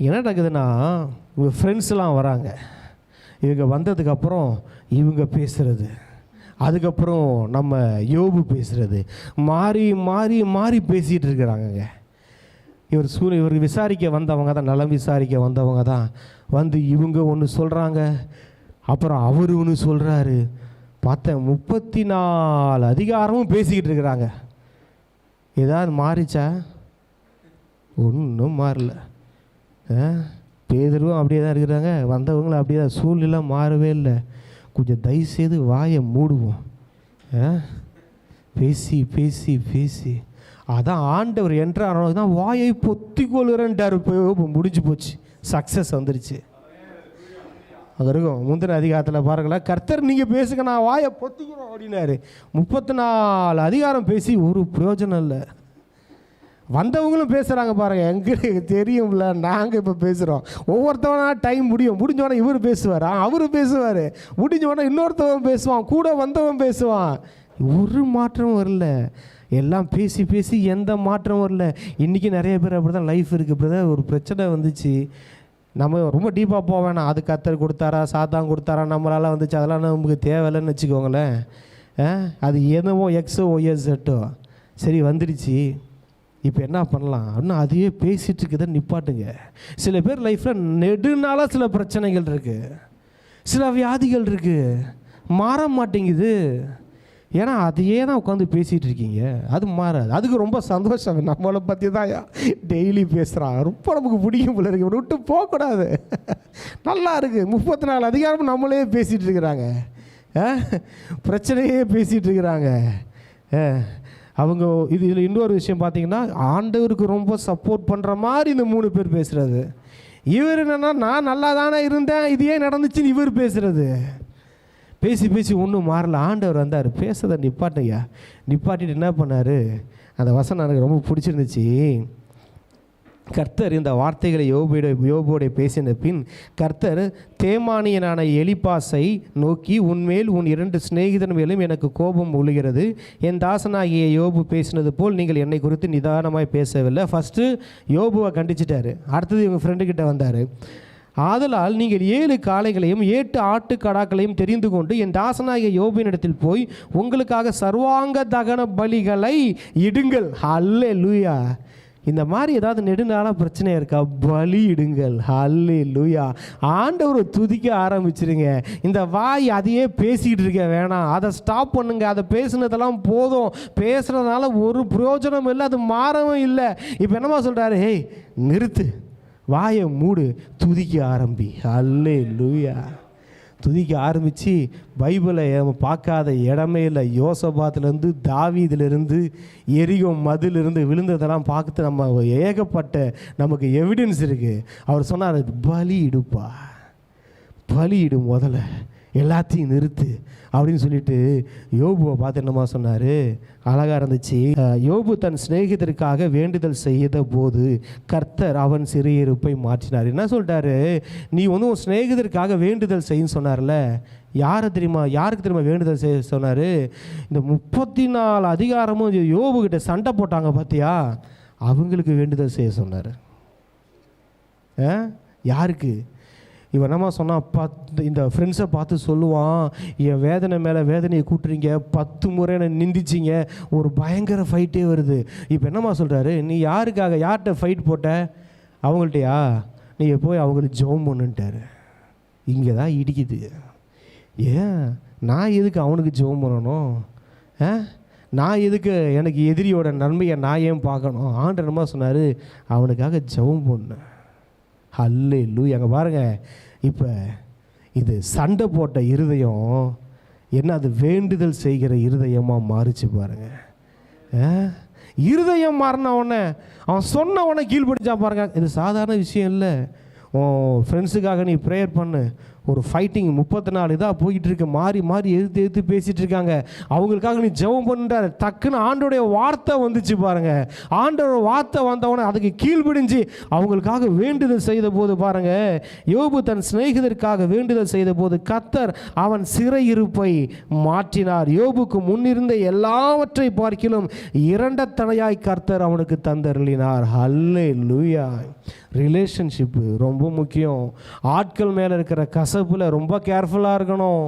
என்ன நடக்குதுன்னா, இவங்க ஃப்ரெண்ட்ஸ்லாம் வராங்க, இவங்க வந்ததுக்கப்புறம் இவங்க பேசுகிறது, அதுக்கப்புறம் நம்ம யோபு பேசுகிறது, மாறி மாறி மாறி பேசிகிட்டு இருக்கிறாங்கங்க. இவர் விசாரிக்க வந்தவங்க தான், நலம் விசாரிக்க வந்தவங்க தான் வந்து இவங்க ஒன்று சொல்கிறாங்க, அப்புறம் அவர் ஒன்று சொல்கிறாரு. பார்த்தேன் 34 அதிகாரமும் பேசிக்கிட்டு இருக்கிறாங்க. ஏதாவது மாறிச்சா? ஒன்றும் மாறல. பேதரும் அப்படியே தான் இருக்கிறாங்க, வந்தவங்களும் அப்படியே தான், சூழ்நிலை மாறவே இல்லை. கொஞ்சம் தயவுசெய்து வாயை மூடுவோம். பேசி பேசி பேசி அதான் ஆண்டவர் என்றாரோ தான் வாயை பொத்தி கொள்கிறேன்ட்டார். இப்போ முடிஞ்சு போச்சு, சக்ஸஸ் வந்துருச்சு. அங்கே இருக்கும் முந்தின அதிகாரத்தில் பாருங்களேன், கர்த்தர் நீங்கள் பேசுங்க, நான் வாயை பொத்திக்கிறோம் அப்படின்னாரு. 34 அதிகாரம் பேசி ஒரு பிரயோஜனம் இல்லை. வந்தவங்களும் பேசுகிறாங்க பாருங்கள், எங்களுக்கு தெரியும்ல, நாங்கள் இப்போ பேசுகிறோம். ஒவ்வொருத்தவனா டைம் முடிஞ்சவொடனே இவர் பேசுவார், அவரு பேசுவார், முடிஞ்சவொடனே இன்னொருத்தவன் பேசுவான், கூட வந்தவன் பேசுவான். ஒரு மாற்றம் வரல, எல்லாம் பேசி பேசி எந்த மாற்றம் வரல. இன்றைக்கி நிறைய பேர் அப்படி தான் லைஃப் இருக்குது. இப்படி தான் ஒரு பிரச்சனை வந்துச்சு, நம்ம ரொம்ப டீப்பாக போவேணா, அது கர்த்தர் கொடுத்தாரா சாத்தான் கொடுத்தாரா நம்மளால் வந்துச்சு, அதெல்லாம் நமக்கு தேவையில்லைன்னு வச்சுக்கோங்களேன். அது என்னவோ எக்ஸோ ஒய்எஸ்ஸோ சரி வந்துடுச்சு, இப்போ என்ன பண்ணலாம் அப்படின்னு அதையே பேசிகிட்டு இருக்குதை நிப்பாட்டுங்க. சில பேர் லைஃப்பில் நெடுநாளாக சில பிரச்சனைகள் இருக்குது, சில வியாதிகள் இருக்குது, மாற மாட்டேங்குது. ஏன்னா அதையே தான் உட்காந்து பேசிகிட்டு இருக்கீங்க, அது மாறாது. அதுக்கு ரொம்ப சந்தோஷம், நம்மளை பற்றி தான் டெய்லி பேசுகிறான், ரொம்ப நமக்கு பிடிக்கும் போல இருக்கு, விட்டு போகக்கூடாது, நல்லா இருக்குது. 34 அதிகாரம் நம்மளே பேசிகிட்டு இருக்கிறாங்க, பிரச்சனையே பேசிகிட்டு இருக்கிறாங்க அவங்க. இதில் இன்னொரு விஷயம் பார்த்தீங்கன்னா, ஆண்டவருக்கு ரொம்ப சப்போர்ட் பண்ணுற மாதிரி இந்த 3 பேர் பேசுகிறது. இவர் என்னென்னா, நான் நல்லா தானே இருந்தேன், இது ஏன் நடந்துச்சுன்னு இவர் பேசுகிறது. பேசி பேசி ஒன்றும் மாறல. ஆண்டவர் வந்தார், பேசுறதை நிப்பாட்டிட்டு என்ன பண்ணார், அந்த வசனம் எனக்கு ரொம்ப பிடிச்சிருந்துச்சு. கர்த்தர் இந்த வார்த்தைகளை யோபோடு பேசின பின் கர்த்தர் தேமானியனான எலிப்பாசை நோக்கி, உன்மேல் உன் 2 சிநேகிதன் மேலும் எனக்கு கோபம் உழுகிறது. என் தாசனாகிய யோபு பேசினது போல் நீங்கள் என்னை குறித்து நிதானமாய் பேசவில்லை. ஃபஸ்ட்டு யோபுவை கண்டிச்சிட்டாரு. அடுத்தது இவங்க ஃப்ரெண்டுக்கிட்ட வந்தார். ஆதலால் நீங்கள் 7 காளைகளையும் 8 ஆட்டுக்கடாக்களையும் தெரிந்து கொண்டு என் தாசனாகிய யோபினிடத்தில் போய் உங்களுக்காக சர்வாங்க தகன பலிகளை இடுங்கள். அல்லேலூயா. இந்த மாதிரி ஏதாவது நெடுநாள பிரச்சனை இருக்கா? பலி இடுங்கள். அல்லேலூயா. ஆண்டவரை துதிக்க ஆரம்பிச்சிருங்க. இந்த வாய் அதையே பேசிக்கிட்டு இருக்க வேணாம், அதை ஸ்டாப் பண்ணுங்க. அதை பேசுனதெல்லாம் போதும். பேசுனதுனால ஒரு பிரயோஜனம் இல்லை, அது மாறவும் இல்லை. இப்போ என்னமா சொல்கிறாரு? ஹேய் நிறுத்து, வாயை மூடு, துதிக்க ஆரம்பி. அல்லேலூயா. துதிக்க ஆரம்பித்து பைபிளை நம்ம பார்க்காத இடமே இல்லை. யோசபாத்துலேருந்து தாவீதிலிருந்து எரிகோ மதிலிருந்து விழுந்ததெல்லாம் பார்த்து நம்ம ஏகப்பட்ட நமக்கு எவிடன்ஸ் இருக்குது. அவர் சொன்னார், பலி இடுப்பா, பலி இடு, முதல்ல எல்லாத்தையும் நிறுத்து அப்படின்னு சொல்லிட்டு யோபுவை பார்த்து என்னமா சொன்னார்? அழகாக இருந்துச்சு. யோபு தன் சிநேகிதருக்காக வேண்டுதல் செய்த போது கர்த்தர் அவன் சிறையிருப்பை மாற்றினார். என்ன சொல்லிட்டாரு? நீ வந்து உன் சிநேகிதருக்காக வேண்டுதல் செய்யன்னு சொன்னார்ல, யாருக்கு தெரியுமா வேண்டுதல் செய்ய சொன்னார்? இந்த 34 அதிகாரமும் யோபுக்கிட்ட சண்டை போட்டாங்க பார்த்தியா, அவங்களுக்கு வேண்டுதல் செய்ய சொன்னார். யாருக்கு? இவன் என்னம்மா சொன்னான்? இந்த ஃப்ரெண்ட்ஸை பார்த்து சொல்லுவான், என் வேதனை மேலே வேதனையை கூட்டுறீங்க, 10 முறை என்னை நிந்திச்சிங்க, ஒரு பயங்கர ஃபைட்டே வருது. இப்போ என்னம்மா சொல்கிறாரு? நீ யார்கிட்ட ஃபைட் போட்ட? அவங்கள்ட்டையா? நீங்கள் போய் அவங்களுக்கு ஜெபம் பண்ணுன்ட்டார். இங்கே தான் இடிக்குது. ஏன் நான் எதுக்கு அவனுக்கு ஜெபம் பண்ணணும்? நான் எதுக்கு எனக்கு எதிரியோட நன்மையை நான் ஏன் பார்க்கணும்? ஆண்டவர் என்னமா சொன்னார்? அவனுக்காக ஜெபம் பண்ணு. அல்லேலூயா. அங்கே பாருங்கள், இப்போ இது சண்டை போட்ட இருதயம் என்ன, அது வேண்டுதல் செய்கிற இருதயமாக மாறிச்சு பாருங்கள். இருதயம் மாறின உடனே அவன் சொன்ன உடனே கீழ்படிச்சா பாருங்க. இது சாதாரண விஷயம் இல்லை. உன் ஃப்ரெண்ட்ஸுக்காக நீ ப்ரேயர் பண்ணு. ஒரு ஃபைட்டிங் 34 இதாக போய்கிட்டு இருக்கு, மாறி எதிர்த்து பேசிகிட்டு இருக்காங்க. அவங்களுக்காக நீ ஜெபம் பண்ணுற, டக்குன்னு ஆண்டோடைய வார்த்தை வந்துச்சு பாருங்கள். ஆண்டோட வார்த்தை வந்தவொடனே அதுக்கு கீழ்பிடிஞ்சு அவங்களுக்காக வேண்டுதல் செய்த போது பாருங்கள், யோபு தன் சிநேகிதருக்காக வேண்டுதல் செய்த போது கர்த்தர் அவன் சிறையிருப்பை மாற்றினார். யோபுக்கு முன்னிருந்த எல்லாவற்றை பார்க்கிலும் 2 தடையாய் கர்த்தர் அவனுக்கு தந்தருளினார். அல்லேலூயா. ரிலேஷன்ஷிப்பு ரொம்ப முக்கியம். ஆட்கள் மேலே இருக்கிற கசப்பில் ரொம்ப கேர்ஃபுல்லாக இருக்கணும்.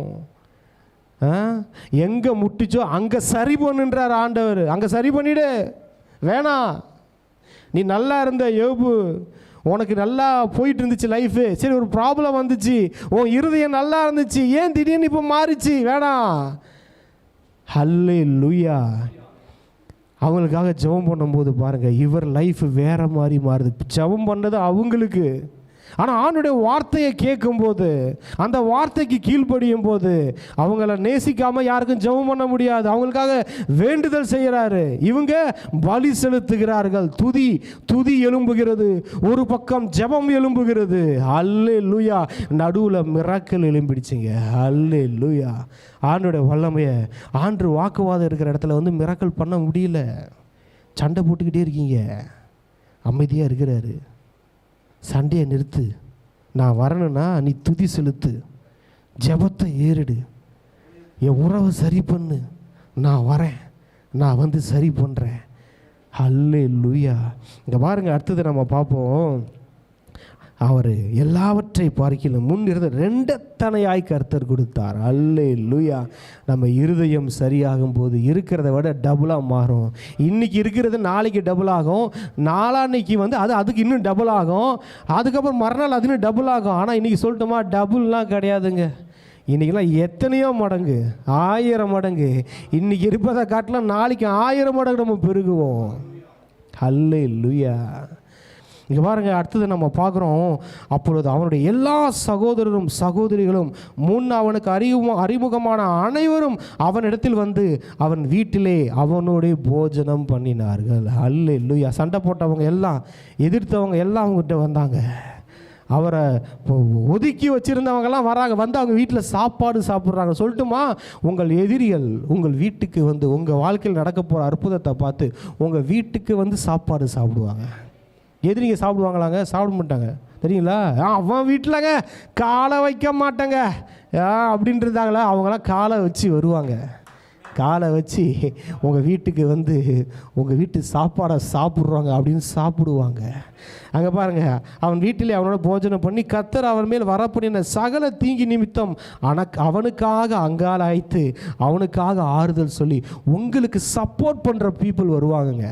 எங்கே முட்டிச்சோ அங்கே சரி பண்ணுன்றார் ஆண்டவர். அங்கே சரி பண்ணிவிடு, வேணாம். நீ நல்லா இருந்த யோபு, உனக்கு நல்லா போயிட்டு இருந்துச்சு லைஃபு, சரி ஒரு ப்ராப்ளம் வந்துச்சு, உன் இருதயம் நல்லா இருந்துச்சு, ஏன் திடீர்னு இப்போ மாறிச்சு? வேணாம். அல்லேலூயா. அவங்களுக்காக ஜெபம் பண்ணும்போது பாருங்கள், இவர் லைஃப் வேறு மாதிரி மாறுது. ஜெபம் பண்ணது அவங்களுக்கு, ஆனால் ஆண்டுடைய வார்த்தையை கேட்கும்போது, அந்த வார்த்தைக்கு கீழ்ப்படியும் போது அவங்கள நேசிக்காமல் யாருக்கும் ஜெபம் பண்ண முடியாது. அவங்களுக்காக வேண்டுதல் செய்கிறாரு. இவங்க பலி செலுத்துகிறார்கள். துதி எழும்புகிறது, ஒரு பக்கம் ஜெபம் எழும்புகிறது. அல்லேலூயா. நடுவில் மிராக்கிள் எழும்பிடுச்சிங்க. அல்லேலூயா. ஆண்டுடைய வல்லமையை, ஆண்டு வாக்குவாதம் இருக்கிற இடத்துல வந்து மிராக்கிள் பண்ண முடியல. சண்டை போட்டுக்கிட்டே இருக்கீங்க, அமைதியாக இருக்கிறாரு. சண்டையை நிறுத்து, நான் வரணுன்னா நீ துதி செலுத்து, ஜெபத்தை ஏறிடு, என் உறவை சரி பண்ணு, நான் வரேன், நான் வந்து சரி பண்ணுறேன். அல்லேலூயா. இங்கே பாருங்கள், அடுத்தது நம்ம பார்ப்போம். அவர் எல்லாவற்றை பார்க்கிலும் முன் இருந்த 2 தனையாய் கர்த்தர் கொடுத்தார். அல்லேலூயா. நம்ம இருதயம் சரியாகும் போது இருக்கிறத விட டபுளாக மாறும். இன்றைக்கி இருக்கிறது நாளைக்கு டபுள் ஆகும், நாளான்னைக்கு வந்து அதுக்கு இன்னும் டபுள் ஆகும், அதுக்கப்புறம் மறுநாள் அது இன்னும் டபுள் ஆகும். ஆனால் இன்றைக்கி சொல்லட்டுமா, டபுள்லாம் கிடையாதுங்க. இன்றைக்கெல்லாம் எத்தனையோ மடங்கு, 1000 மடங்கு. இன்றைக்கி இருப்பதை காட்டலாம் நாளைக்கு 1000 மடங்கு நம்ம பெருகுவோம். அல்லேலூயா. இங்கே பாருங்கள், அடுத்தது நம்ம பார்க்குறோம். அப்பொழுது அவனுடைய எல்லா சகோதரரும் சகோதரிகளும் முன் அவனுக்கு அறிமுகமான அனைவரும் அவனிடத்தில் வந்து அவன் வீட்டிலே அவனுடைய போஜனம் பண்ணினார்கள். அல்லேலூயா. சண்டை போட்டவங்க எல்லாம், எதிர்த்தவங்க எல்லாம் அவங்ககிட்ட வந்தாங்க. அவரை ஒதுக்கி வச்சுருந்தவங்கெல்லாம் வராங்க, வந்து அவங்க வீட்டில் சாப்பாடு சாப்பிட்றாங்க. சொல்லட்டுமா, உங்கள் எதிரிகள் உங்கள் வீட்டுக்கு வந்து உங்கள் வாழ்க்கையில் நடக்க போகிற அற்புதத்தை பார்த்து உங்கள் வீட்டுக்கு வந்து சாப்பாடு சாப்பிடுவாங்க. எதிரிங்க சாப்பிடுவாங்களாங்க? சாப்பிட மாட்டாங்க தெரியுங்களா? அவன் வீட்டிலங்க காலை வைக்க மாட்டாங்க அப்படின்றாங்களா, அவங்களாம் காலை வச்சு வருவாங்க. காலை வச்சு உங்கள் வீட்டுக்கு வந்து உங்கள் வீட்டு சாப்பாடை சாப்பிட்றாங்க அப்படின்னு சாப்பிடுவாங்க. அங்கே பாருங்கள், அவன் வீட்டிலே அவனோட போஜனம் பண்ணி கர்த்தர் அவன் மேல் வரப்படின சகல தீங்கி நிமித்தம் அவனுக்காக அங்கால ஆய்த்து அவனுக்காக ஆறுதல் சொல்லி உங்களுக்கு சப்போர்ட் பண்ணுற பீப்புள் வருவாங்கங்க.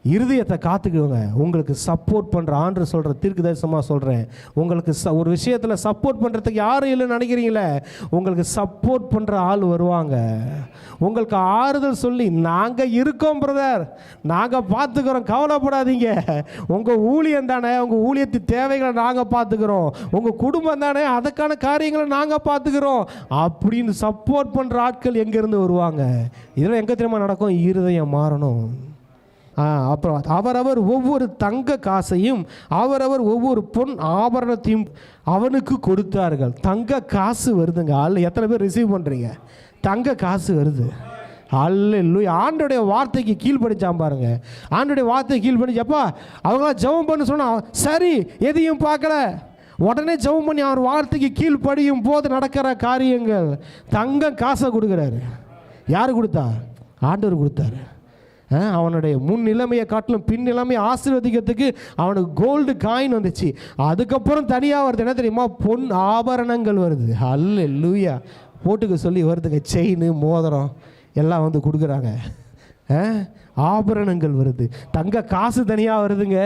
இருதயத்தை காத்துக்குவோங்க. உங்களுக்கு சப்போர்ட் பண்ணுற ஆண்டு சொல்கிற தீர்க்க தரிசனமாக சொல்கிறேன், உங்களுக்கு ஒரு விஷயத்தில் சப்போர்ட் பண்ணுறதுக்கு யாரும் இல்லைன்னு நினைக்கிறீங்களே, உங்களுக்கு சப்போர்ட் பண்ணுற ஆள் வருவாங்க. உங்களுக்கு ஆறுதல் சொல்லி நாங்கள் இருக்கோம் பிரதர், நாங்கள் பார்த்துக்கிறோம், கவலைப்படாதீங்க, உங்கள் ஊழியம் தானே, உங்கள் ஊழியத்து தேவைகளை நாங்கள் பார்த்துக்கிறோம், உங்கள் குடும்பம் தானே, அதுக்கான காரியங்களை நாங்கள் பார்த்துக்கிறோம் அப்படின்னு சப்போர்ட் பண்ணுற ஆட்கள் எங்கேருந்து வருவாங்க? இதெல்லாம் எங்கே தெரியுமா நடக்கும்? இருதயம் மாறணும். அப்புறம் அவரவர் ஒவ்வொரு தங்க காசையும் அவரவர் ஒவ்வொரு பொன் ஆபரணத்தையும் அவனுக்கு கொடுத்தார்கள். தங்க காசு வருதுங்க. எத்தனை பேர் ரிசீவ் பண்ணுறீங்க? தங்க காசு வருது. அல்லேலூயா. ஆண்டோடைய வார்த்தைக்கு கீழ்ப்படிச்சான் பாருங்க. ஆண்டோடைய வார்த்தையை கீழ்ப்படிச்சப்பா அவங்களாம் ஜெபம் பண்ண சொன்னா சரி, எதையும் பார்க்கல, உடனே ஜெபம் பண்ணி அவர் வார்த்தைக்கு கீழ்ப்படியும் போது நடக்கிற காரியங்கள். தங்க காசை கொடுக்குறாரு. யார் கொடுத்தா? ஆண்டவர் கொடுத்தாரு. அவனுடைய முன் நிலைமையை காட்டிலும் பின் நிலைமையை ஆசீர்வதிக்கிறதுக்கு அவனுக்கு கோல்டு காயின் வந்துச்சு. அதுக்கப்புறம் தனியாக வருது, என்ன தெரியுமா? பொன் ஆபரணங்கள் வருது. அல்லேலூயா. போட்டுக்க சொல்லி வருதுங்க. செயின், மோதிரம் எல்லாம் வந்து கொடுக்குறாங்க. ஆபரணங்கள் வருது. தங்க காசு தனியாக வருதுங்க,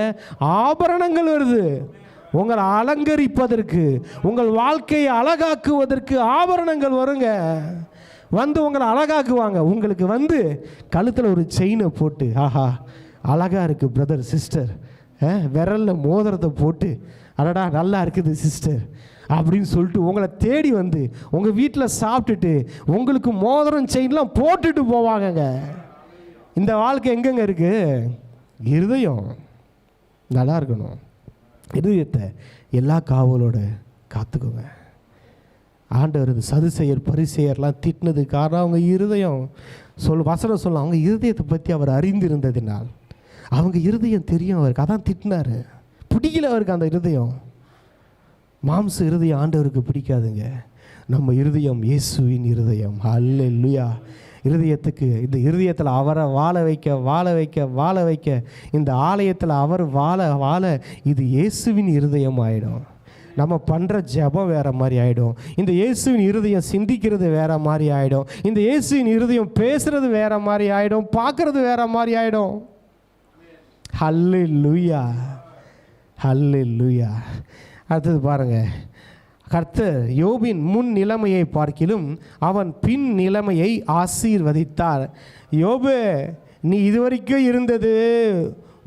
ஆபரணங்கள் வருது. உங்களை அலங்கரிப்பதற்கு, உங்கள் வாழ்க்கையை அழகாக்குவதற்கு ஆபரணங்கள் வருங்க. வந்து உங்களை அழகாக்குவாங்க. உங்களுக்கு வந்து கழுத்தில் ஒரு செயினை போட்டு, ஆஹா அழகாக இருக்குது பிரதர் சிஸ்டர், விரலில் மோதிரத்தை போட்டு, அடடா நல்லா இருக்குது சிஸ்டர் அப்படின்னு சொல்லிட்டு உங்களை தேடி வந்து உங்கள் வீட்டில் சாப்பிட்டுட்டு உங்களுக்கு மோதிரம் செயின்லாம் போட்டுட்டு போவாங்கங்க. இந்த வாழ்க்கை எங்கெங்க இருக்குது? இருதயம் நல்லா இருக்கணும். இருதயத்தை எல்லா காவலோடு காத்துக்கோங்க. ஆண்டவர் சதுசேயர் பரிசேயர்லாம் திட்டினது காரணம் அவங்க இருதயம் வசனம் சொல்ல, அவங்க இருதயத்தை பற்றி அவர் அறிந்திருந்ததினால், அவங்க இருதயம் தெரியும் அவருக்கு, அதான் திட்டினார். பிடிக்கல அவருக்கு அந்த இருதயம். மாம்ச இருதயம் ஆண்டவருக்கு பிடிக்காதுங்க. நம்ம இருதயம் இயேசுவின் இருதயம். அல்லேலூயா. இருதயத்துக்கு, இந்த இருதயத்தில் அவரை வாழ வைக்க இந்த ஆலயத்தில் அவர் வாழ இது இயேசுவின் இருதயம் ஆகிடும். நம்ம பண்ணுற ஜெபம் வேறு மாதிரி ஆகிடும். இந்த இயேசுவின் இருதயம் சிந்திக்கிறது வேறு மாதிரி ஆகிடும். இந்த இயேசுவின் இருதயம் பேசுகிறது வேறு மாதிரி ஆகிடும். பார்க்குறது வேறு மாதிரி ஆகிடும். ஹல்லேலூயா, ஹல்லேலூயா. அடுத்தது பாருங்கள், கர்த்தர் யோபின் முன் நிலைமையை பார்க்கிலும் அவன் பின் நிலைமையை ஆசீர்வதித்தார். யோபு, நீ இதுவரைக்கும் இருந்தது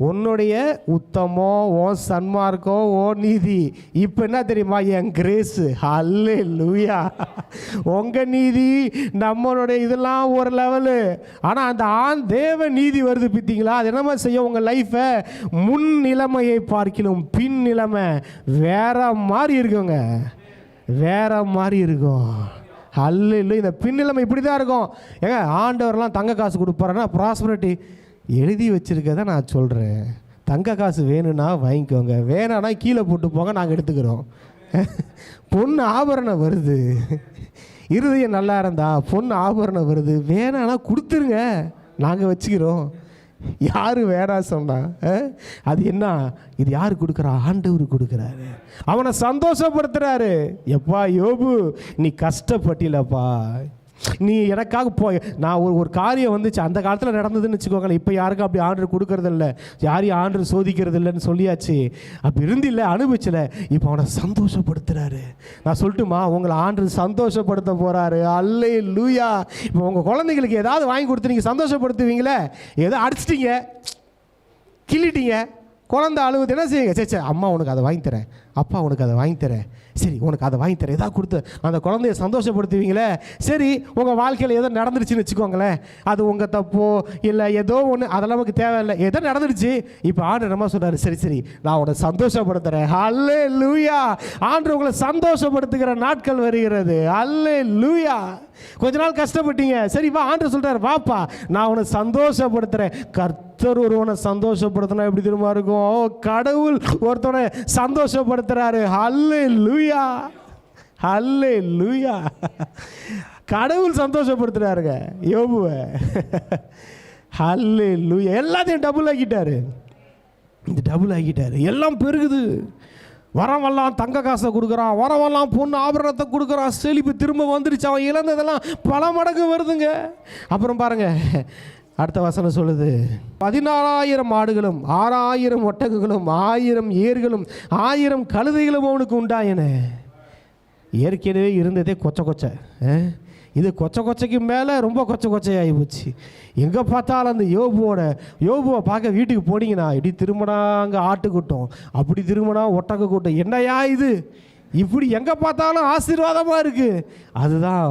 உன்னுடைய உத்தமம், ஓ சன்மார்க்கம், ஓ நீதி. இப்போ என்ன தெரியுமா? என் கிரேஸு. அல்லேலூயா. உங்கள் நீதி, நம்மளுடைய இதெல்லாம் ஒரு லெவலு. ஆனால் அந்த தேவ நீதி வருது பார்த்தீங்களா? அது என்னமா செய்யும்? உங்கள் லைஃப்பை முன் நிலைமையை பார்க்கலும் பின் நிலைமை வேற மாதிரி இருக்குங்க, வேற மாதிரி இருக்கும். அல்லேலூயா. இந்த பின் நிலைமை இப்படி தான் இருக்கும். ஏங்க ஆண்டவரெலாம் தங்க காசு கொடுப்பாருன்னா ப்ராஸ்பரிட்டி எழுதி வச்சுருக்கதான் நான் சொல்கிறேன். தங்க காசு வேணும்னா வாங்கிக்கோங்க, வேணான்னா கீழே போட்டு போங்க, நாங்கள் எடுத்துக்கிறோம். பொண்ணு ஆபரணம் வருது, இருதயம் நல்லா இருந்தா பொண்ணு ஆபரணம் வருது, வேணான்னா கொடுத்துருங்க, நாங்கள் வச்சுக்கிறோம். யார் வேணா சொன்னா? அது என்ன? இது யார் கொடுக்குறா? ஆண்டவர் கொடுக்குறாரு. அவனை சந்தோஷப்படுத்துறாரு. எப்பா யோபு, நீ கஷ்டப்பட்டிலப்பா, நீ எனக்காக போய் நான் ஒரு காரியம் வந்துச்சு, அந்த காலத்தில் நடந்ததுன்னு வச்சுக்கோங்களேன். இப்போ யாருக்கும் அப்படி ஆர்டர் கொடுக்கறதில்ல, யாரையும் ஆர்டர் சோதிக்கிறது இல்லைன்னு சொல்லியாச்சு. அப்படி இருந்தில்ல, அனுபவிச்சல. இப்போ அவனை சந்தோஷப்படுத்துறாரு. நான் சொல்லட்டுமா, உங்களை ஆர்டர் சந்தோஷப்படுத்த போகிறாரு. அல்லேலூயா. இப்போ உங்கள் குழந்தைங்களுக்கு ஏதாவது வாங்கி கொடுத்து நீங்கள் சந்தோஷப்படுத்துவீங்களே, ஏதோ அடிச்சிட்டிங்க, கிள்ளிட்டீங்க, குழந்தை அழுகுது, என்ன செய்யுங்க? சரி அம்மா உனக்கு அதை வாங்கி தரேன், அப்பா உனக்கு அதை வாங்கி தரேன், சரி உனக்கு அதை வாங்கி தரேன், எதாவது கொடுத்து அந்த குழந்தைய சந்தோஷப்படுத்துவீங்களே. சரி உங்கள் வாழ்க்கையில் ஏதோ நடந்துருச்சுன்னு வச்சுக்கோங்களேன், அது உங்கள் தப்போ இல்லை ஏதோ ஒன்று, அதெல்லாம் நமக்கு தேவையில்லை, ஏதோ நடந்துருச்சு. இப்போ ஆண்டவர் நம்ம சொல்கிறாரு, சரி சரி நான் உன்னை சந்தோஷப்படுத்துகிறேன். அல்லேலூயா. ஆண்டவர் உங்களை சந்தோஷப்படுத்துகிற நாட்கள் வருகிறது. அல்லேலூயா. கொஞ்ச நாள் கஷ்டப்பட்டீங்க, சரி வா, ஆண்டவர் சொல்கிறார் வாப்பா நான் உன்னை சந்தோஷப்படுத்துகிறேன். கர்த்தர் ஒருவனை சந்தோஷப்படுத்தினா எப்படி தெரியுமா இருக்கும்? கடவுள் ஒருத்தனை சந்தோஷப்படுத்துகிறாரு. அல்லேலூயா, அல்லேலூயா. கடவுள் சந்தோஷப்படுத்துகிறாருங்க யோபுவை. அல்லேலூயா. எல்லாத்தையும் டபுள் ஆக்கிட்டாரு, இந்த டபுள் ஆக்கிட்டாரு. எல்லாம் பெருகுது. வரவெல்லாம் தங்க காசை கொடுக்குறான், வரவெல்லாம் பொண்ணு ஆபரணத்தை கொடுக்குறான், செழிப்பு திரும்ப வந்துருச்சு. அவன் இழந்ததெல்லாம் பல மடங்கு வருதுங்க. அப்புறம் பாருங்க அடுத்த வசனம் சொல்லுது, 14,000 மாடுகளும் 6,000 ஒட்டகங்களும் 1000 ஏர்களும் 1000 கழுதைகளும் அவனுக்கு உண்டாயின. ஏற்கனவே இருந்ததே கொச்சை, இது கொச்சைக்கு மேலே ரொம்ப கொச்சையாகி போச்சு. எங்கே பார்த்தாலும் அந்த யோபுவை பார்க்க வீட்டுக்கு போனீங்கன்னா இப்படி திரும்பினாங்க ஆட்டுக்கூட்டம், அப்படி திரும்பினா ஒட்டக கூட்டம். என்னையா இது இப்படி எங்கே பார்த்தாலும் ஆசீர்வாதமாக இருக்குது? அதுதான்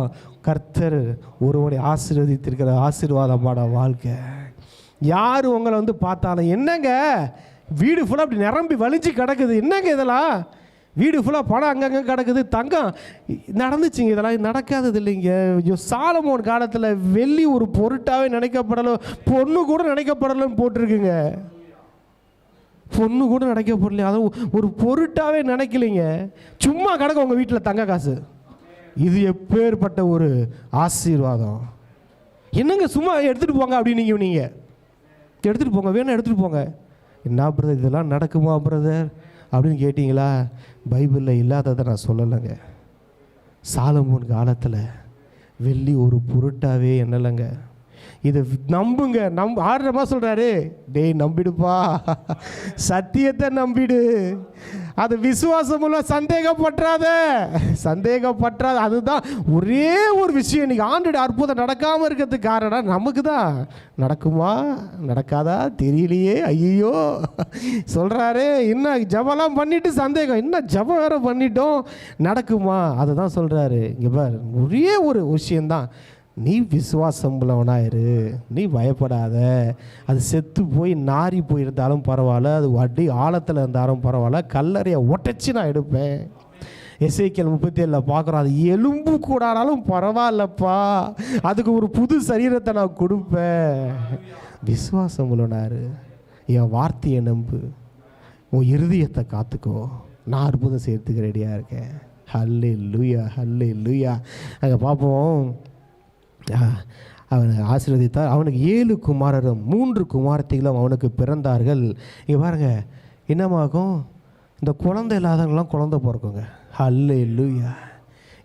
கர்த்தர் ஒருவனை ஆசீர்வதித்திருக்கிற ஆசீர்வாதமான வாழ்க்கை. யார் உங்களை வந்து பார்த்தாலும், என்னங்க வீடு ஃபுல்லாக அப்படி நிரம்பி வலிஞ்சு கிடக்குது, என்னங்க இதெல்லாம் வீடு ஃபுல்லாக பணம் அங்கங்கே கிடக்குது, தங்கம் நடந்துச்சுங்க, இதெல்லாம் நடக்காதது இல்லைங்க. சாலமோன் காலத்தில் வெள்ளி ஒரு பொருட்டாகவே நினைக்கப்படலை, பொண்ணு கூட நினைக்கப்படலைன்னு போட்டிருக்குங்க. பொண்ணு கூட நினைக்கப்படலையே, அதை ஒரு பொருட்டாகவே நினைக்கலைங்க. சும்மா கிடக்கும் உங்கள் வீட்டில் தங்க காசு. இது எப்பேற்பட்ட ஒரு ஆசீர்வாதம்! என்னங்க சும்மா எடுத்துகிட்டு போங்க அப்படின்னு நீங்கள் எடுத்துகிட்டு போங்க, வேணும் எடுத்துகிட்டு போங்க. என்ன பிரதர் இதெல்லாம் நடக்குமா பிரதர் அப்படின்னு கேட்டிங்களா? பைபிளில் இல்லாததை நான் சொல்லலைங்க. சாலமோன் காலத்தில் வெள்ளி ஒரு பொருட்டாகவே என்னலைங்க. இதை நம்புங்க. ஆடுறமா சொல்கிறாரு, டேய் நம்பிடுப்பா, சத்தியத்தை நம்பிடு, அது விசுவாசமுள்ள சந்தேகப்பற்றாத. அதுதான் ஒரே ஒரு விஷயம். இன்னைக்கு ஆண்டோட அற்புதம் நடக்காமல் இருக்கிறதுக்கு காரணம் நமக்கு தான். நடக்குமா நடக்காதா தெரியலையே, ஐயோ சொல்கிறாரு. இன்னும் ஜபம்லாம் பண்ணிட்டு சந்தேகம், இன்னும் ஜபம் வேற பண்ணிட்டோம், நடக்குமா? அதை தான் சொல்கிறாரு. இங்கே பார், ஒரே ஒரு விஷயந்தான், நீ விசுவாசம் உள்ளவனாயிரு, நீ பயப்படாத. அது செத்து போய் நாரி போயிருந்தாலும் பரவாயில்ல, அது வட்டி ஆழத்தில் இருந்தாலும் பரவாயில்ல, கல்லறையை ஒட்டச்சு நான் எடுப்பேன். எசேக்கியேல் 37 பார்க்குறோம், அது எலும்பு கூடானாலும் பரவாயில்லப்பா, அதுக்கு ஒரு புது சரீரத்தை நான் கொடுப்பேன். விசுவாசம் உள்ளவனாரு, என் வார்த்தையை நம்பு, உன் இருதயத்தை காத்துக்கோ, நான் அற்புதம் செய்யறதுக்கு ரெடியாக இருக்கேன். ஹல்லேலூயா, ஹல்லேலூயா. அங்கே பார்ப்போம், அவனை ஆசீர்வதித்தார். அவனுக்கு 7 குமாரரும் 3 குமாரத்திகளும் அவனுக்கு பிறந்தார்கள். இங்கே பாருங்கள், என்னமாகும், இந்த குழந்தை இல்லாதவங்களாம் குழந்தை பிறக்குங்க. ஹல்லேலூயா.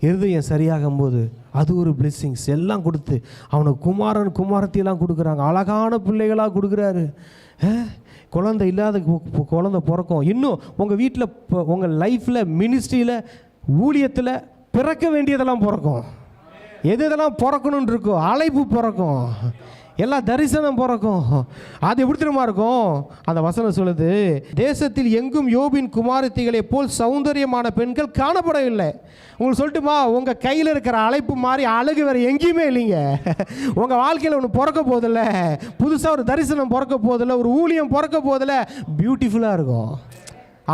இருதயம் சரியாகும் போது அது ஒரு பிளெஸ்ஸிங்ஸ் எல்லாம் கொடுத்து அவனுக்கு குமாரத்தியெல்லாம் கொடுக்குறாங்க, அழகான பிள்ளைகளாக கொடுக்குறாரு. குழந்தை இல்லாத குழந்தை பிறக்கும். இன்னும் உங்கள் வீட்டில் உங்கள் லைஃப்பில் மினிஸ்ட்ரியில் ஊழியத்தில் பிறக்க வேண்டியதெல்லாம் பிறக்கும். எதெல்லாம் பிறக்கணுன்னு இருக்கோ, அழைப்பு பிறக்கும், எல்லா தரிசனம் பிறக்கும். அது எப்படி தெரியுமா இருக்கும்? அந்த வசனம் சொல்லுது, தேசத்தில் எங்கும் யோபின் குமாரத்திகளை போல் சௌந்தரியமான பெண்கள் காணப்படவில்லை. உங்களுக்கு சொல்லட்டுமா, உங்கள் கையில் இருக்கிற அழைப்பு மாதிரி அழகு வேறு எங்கேயுமே இல்லைங்க. உங்கள் வாழ்க்கையில் ஒன்று பிறக்க போதில்ல, புதுசாக ஒரு தரிசனம் பிறக்க போதில்ல, ஒரு ஊழியம் பிறக்க போதில்ல, பியூட்டிஃபுல்லாக இருக்கும்,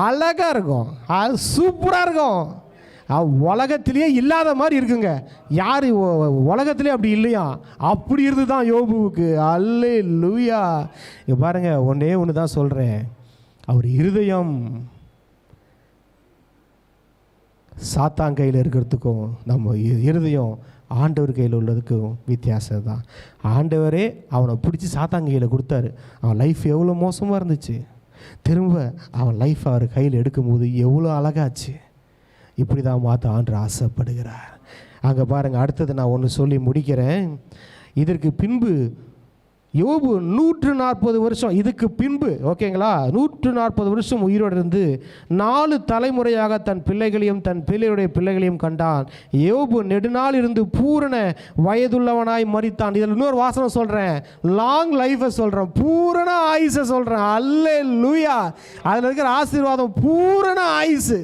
அழகாக இருக்கும், அது சூப்பராக இருக்கும். உலகத்திலேயே இல்லாத மாதிரி இருக்குங்க. யார் உலகத்திலே அப்படி இல்லையா? அப்படி இருந்து தான் யோபுவுக்கு. அல்லேலூயா. இங்கே பாருங்கள், ஒன்று தான் சொல்கிறேன், அவர் இருதயம் சாத்தான் கையில் இருக்கிறதுக்கும் நம்ம இருதயம் ஆண்டவர் கையில் உள்ளதுக்கும் வித்தியாசம் தான். ஆண்டவரே அவனை பிடிச்சி சாத்தான் கையில் கொடுத்தாரு. அவன் லைஃப் எவ்வளோ மோசமாக இருந்துச்சு, திரும்ப அவன் லைஃப் அவர் கையில் எடுக்கும்போது எவ்வளோ அழகாச்சு. இப்படி தான் மாற்ற ஆண்டு ஆசைப்படுகிறார். அங்கே பாருங்கள், அடுத்தது நான் ஒன்று சொல்லி முடிக்கிறேன். இதற்கு பின்பு யோபு 140 வருஷம் இதுக்கு பின்பு, ஓகேங்களா, 140 வருஷம் உயிரோடு இருந்து 4 தலைமுறையாக தன் பிள்ளைகளையும் தன் பிள்ளையுடைய பிள்ளைகளையும் கண்டான். யோபு நெடுநாள் இருந்து பூரண வயதுள்ளவனாய் மரித்தான். இதில் இன்னொரு வாசனம் சொல்கிறேன், லாங் லைஃபை சொல்கிறேன், பூரண ஆயுசை சொல்கிறேன். அல்லேலூயா. அதில் இருக்கிற ஆசீர்வாதம் பூரண ஆயுசு.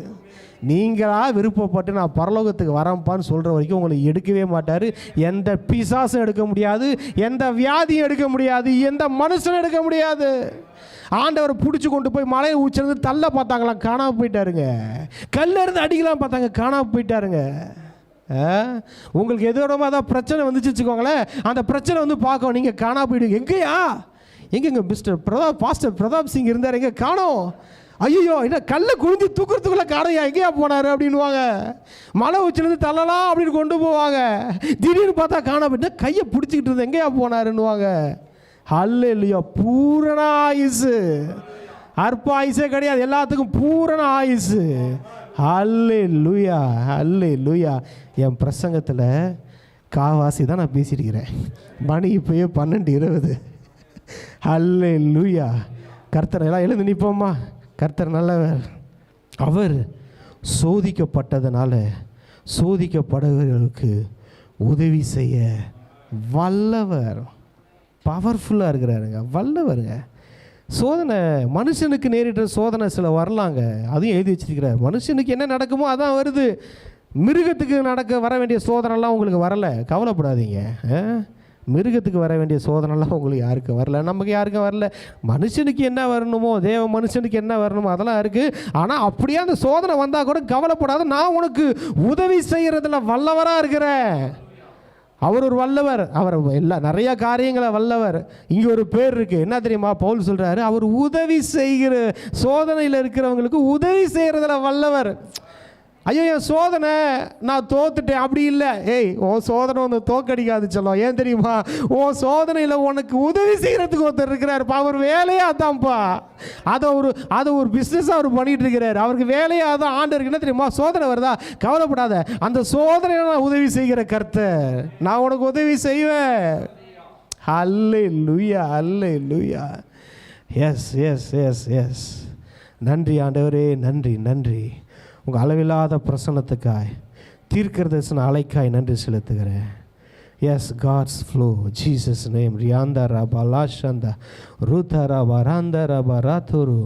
நீங்களாக விருப்பப்பட்டு நான் பரலோகத்துக்கு வரப்பான்னு சொல்கிற வரைக்கும் உங்களுக்கு எடுக்கவே மாட்டார். எந்த பிசாசும் எடுக்க முடியாது, எந்த வியாதியும் எடுக்க முடியாது, எந்த மனுஷனும் எடுக்க முடியாது. ஆண்டவரை பிடிச்சி கொண்டு போய் மலையை ஊச்சிருந்து தள்ள பார்த்தாங்களாம், காணாமல் போயிட்டாருங்க. கல்லிருந்து அடிக்கலாம் பார்த்தாங்க, காணாமல் போயிட்டாருங்க. உங்களுக்கு எதோட தான் பிரச்சனை வந்துச்சு வச்சுக்கோங்களேன், அந்த பிரச்சனை வந்து பார்க்க நீங்கள் காணாமல் போயிடுங்க. எங்கேயா எங்கெங்க மிஸ்டர் பிரதாப், பாஸ்டர் பிரதாப் சிங் இருந்தார், எங்கே காணோம்? ஐயோ, என்ன கல்லை குழிஞ்சு தூக்குறதுக்குள்ளே காணையா, எங்கேயா போனார் அப்படின்வாங்க. மலை உச்சிலேருந்து தள்ளலாம் அப்படின்னு கொண்டு போவாங்க. திடீர்னு பார்த்தா காணாம போயிட்டா, கையை பிடிச்சிக்கிட்டு இருந்தேன், எங்கேயா போனாருன்னுவாங்க. அல்லேலூயா. பூரண ஆயுசு, அற்ப ஆயுசே கிடையாது, எல்லாத்துக்கும் பூரண ஆயுசு. அல்லேலூயா, அல்லேலூயா. என் பிரசங்கத்தில் காவாசி தான் நான் பேசியிருக்கிறேன். மணி இப்போயே 12:20. அல்லேலூயா. கர்த்தர் எல்லாம் எழுந்து நிற்போம்மா. கர்த்தர் நல்லவர். அவர் சோதிக்கப்பட்டதுனால சோதிக்கப்படுகிறவர்களுக்கு உதவி செய்ய வல்லவர். பவர்ஃபுல்லாக இருக்கிறாருங்க, வல்லவருங்க. சோதனை மனுஷனுக்கு நேரிட்ட சோதனை சில வரலாங்க, அதையும் எழுதி வச்சிருக்கிறார். மனுஷனுக்கு என்ன நடக்குமோ அதான் வருது. மிருகத்துக்கு வர வேண்டிய சோதனைலாம் உங்களுக்கு வரலை, கவலைப்படாதீங்க. மிருகத்துக்கு வர வேண்டிய சோதனைலாம் உங்களுக்கு யாருக்கும் வரல, நமக்கு யாருக்கும் வரல. மனுஷனுக்கு என்ன வரணுமோ, தேவ மனுஷனுக்கு என்ன வரணுமோ அதெல்லாம் இருக்குது. ஆனால் அப்படியே அந்த சோதனை வந்தால் கூட கவலைப்படாத, நான் உனக்கு உதவி செய்கிறதுல வல்லவராக இருக்கிறேன். அவர் ஒரு வல்லவர், அவர் நிறையா காரியங்களை வல்லவர். இங்கே ஒரு பேர் இருக்குது, என்ன தெரியுமா? பவுல் சொல்கிறாரு, அவர் உதவி செய்கிற, சோதனையில் இருக்கிறவங்களுக்கு உதவி செய்கிறதுல வல்லவர். ஐயோ, என் சோதனை நான் தோத்துட்டேன் அப்படி இல்லை. ஏய், உன் சோதனை வந்து தோக்கடிக்காது சொல்லும். ஏன் தெரியுமா? உன் சோதனையில் உனக்கு உதவி செய்கிறதுக்கு ஒருத்தர் இருக்கிறாருப்பா. அவர் வேலையே அதான்ப்பா. அதை ஒரு பிஸ்னஸாக அவர் பண்ணிகிட்டு இருக்கிறார். அவருக்கு வேலையே அதான். ஆண்டவருக்கு என்ன தெரியுமா? சோதனை வருதா, கவலைப்படாத, அந்த சோதனையில் நான் உதவி செய்கிற கர்த்தர், நான் உனக்கு உதவி செய்வேன். அல்லேலூயா, அல்லேலூயா. Yes yes yes yes. நன்றி ஆண்டவரே, நன்றி நன்றி. உங்கள் அளவில்லாத பிரசன்னத்துக்காய், தீர்க்கதரிசன அலைக்காய் நன்றி செலுத்துகிறேன். Yes, God's flow, Jesus name. ரியாந்தா ரபா லாஷந்தா ரூதா ரபா ராந்தா ரபா ராத்துரு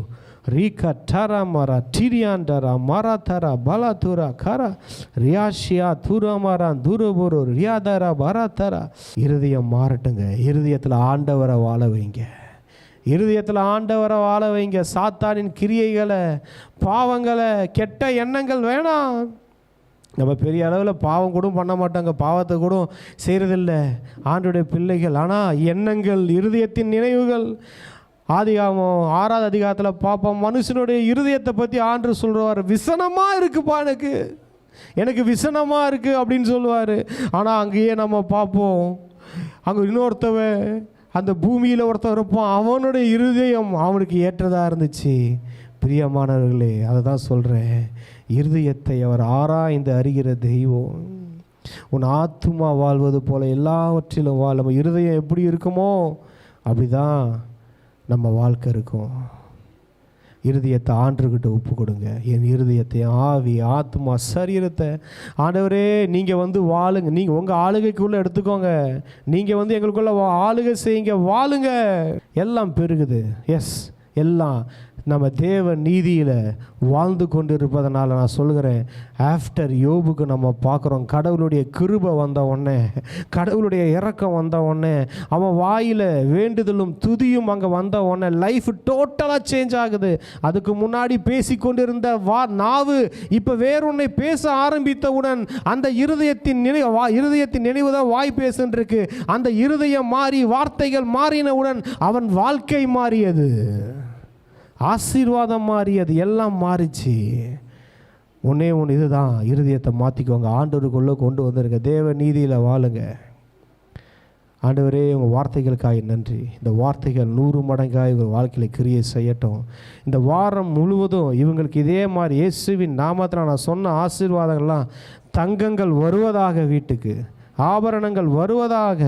ரீகா டாரா மாரா டிரியாண்டரா மாரா தாரா பலாத்துரா காரா ரியாஷியா தூரா மாரா தூரபுரு ரியாதாரா பராத்தாரா. இருதயம் மாறட்டுங்க. இருதயத்தில் ஆண்டவரை வாழ வைங்க. இருதயத்தில் ஆண்டவரை வாழ வைங்க. சாத்தானின் கிரியைகளை, பாவங்களை, கெட்ட எண்ணங்கள் வேணாம். நம்ம பெரிய அளவில் பாவம் கூட பண்ண மாட்டாங்க, பாவத்தை கூட செய்கிறதில்லை ஆண்டவருடைய பிள்ளைகள். ஆனால் எண்ணங்கள், இருதயத்தின் நினைவுகள், ஆதிகாமம் 6வது அதிகாரத்தில் பார்ப்போம். மனுஷனுடைய இருதயத்தை பற்றி ஆண்டு சொல்லுவார், விசனமாக இருக்குப்பா, எனக்கு விசனமாக இருக்குது அப்படின்னு சொல்லுவார். ஆனால் அங்கேயே நம்ம பார்ப்போம், அங்கே இன்னொருத்தவன் அந்த பூமியில் ஒருத்தன் இருப்பான், அவனுடைய இருதயம் அவனுக்கு ஏற்றதாக இருந்துச்சு. பிரியமானவர்களே, அதை தான் சொல்கிறேன், இருதயத்தை அவர் ஆராய்ந்து அறிகிற தெய்வம். உன் ஆத்துமா வாழ்வது போல எல்லாவற்றிலும் வாழ். நம்ம இருதயம் எப்படி இருக்குமோ அப்படி தான் நம்ம வாழ்க்கை இருக்கும். இருதயத்தை ஆண்டவர்கிட்ட ஒப்பு கொடுங்க. என் இருதயத்தை, ஆவி, ஆத்மா, சரீரத்தை ஆண்டவரே நீங்கள் வந்து வாழுங்க. நீங்கள் உங்கள் ஆளுகைக்குள்ளே எடுத்துக்கோங்க. நீங்கள் எங்களுக்குள்ள ஆளுகை செய்யுங்க, வாழுங்க. எல்லாம் பெருகுது. எஸ், எல்லாம் நம்ம தேவ நீதியில் வாழ்ந்து கொண்டு இருப்பதனால நான் சொல்கிறேன், ஆஃப்டர் யோபுக்கு நம்ம பார்க்குறோம், கடவுளுடைய கிருபை வந்த உடனே, கடவுளுடைய இரக்கம் வந்த உடனே, அவன் வாயில் வேண்டுதலும் துதியும் அங்கே வந்த உடனே லைஃப் டோட்டலாக சேஞ்ச் ஆகுது. அதுக்கு முன்னாடி பேசி கொண்டிருந்த நாவு இப்போ வேறொன்னை பேச ஆரம்பித்தவுடன் அந்த இருதயத்தின் நினைவு தான் வாய் பேசுன்றிருக்கு. அந்த இருதயம் மாறி, வார்த்தைகள் மாறினவுடன் அவன் வாழ்க்கை மாறியது, ஆசீர்வாதம் மாறியது, எல்லாம் மாறிச்சு. ஒன்றே ஒன்று, இதுதான், இருதயத்தை மாற்றிக்கோங்க. ஆண்டவருக்குள்ளே கொண்டு வந்திருக்க, தேவ நீதியில் வாழுங்க. ஆண்டவரே, உங்கள் வார்த்தைகளுக்காக நன்றி. இந்த வார்த்தைகள் 100 மடங்காக இவங்க வாழ்க்கையில் கிரியை செய்யட்டும். இந்த வாரம் முழுவதும் இவங்களுக்கு இதே மாதிரி இயேசுவின் நாமத்தில் நான் சொன்ன ஆசீர்வாதங்கள்லாம், தங்கங்கள் வருவதாக வீட்டுக்கு, ஆபரணங்கள் வருவதாக,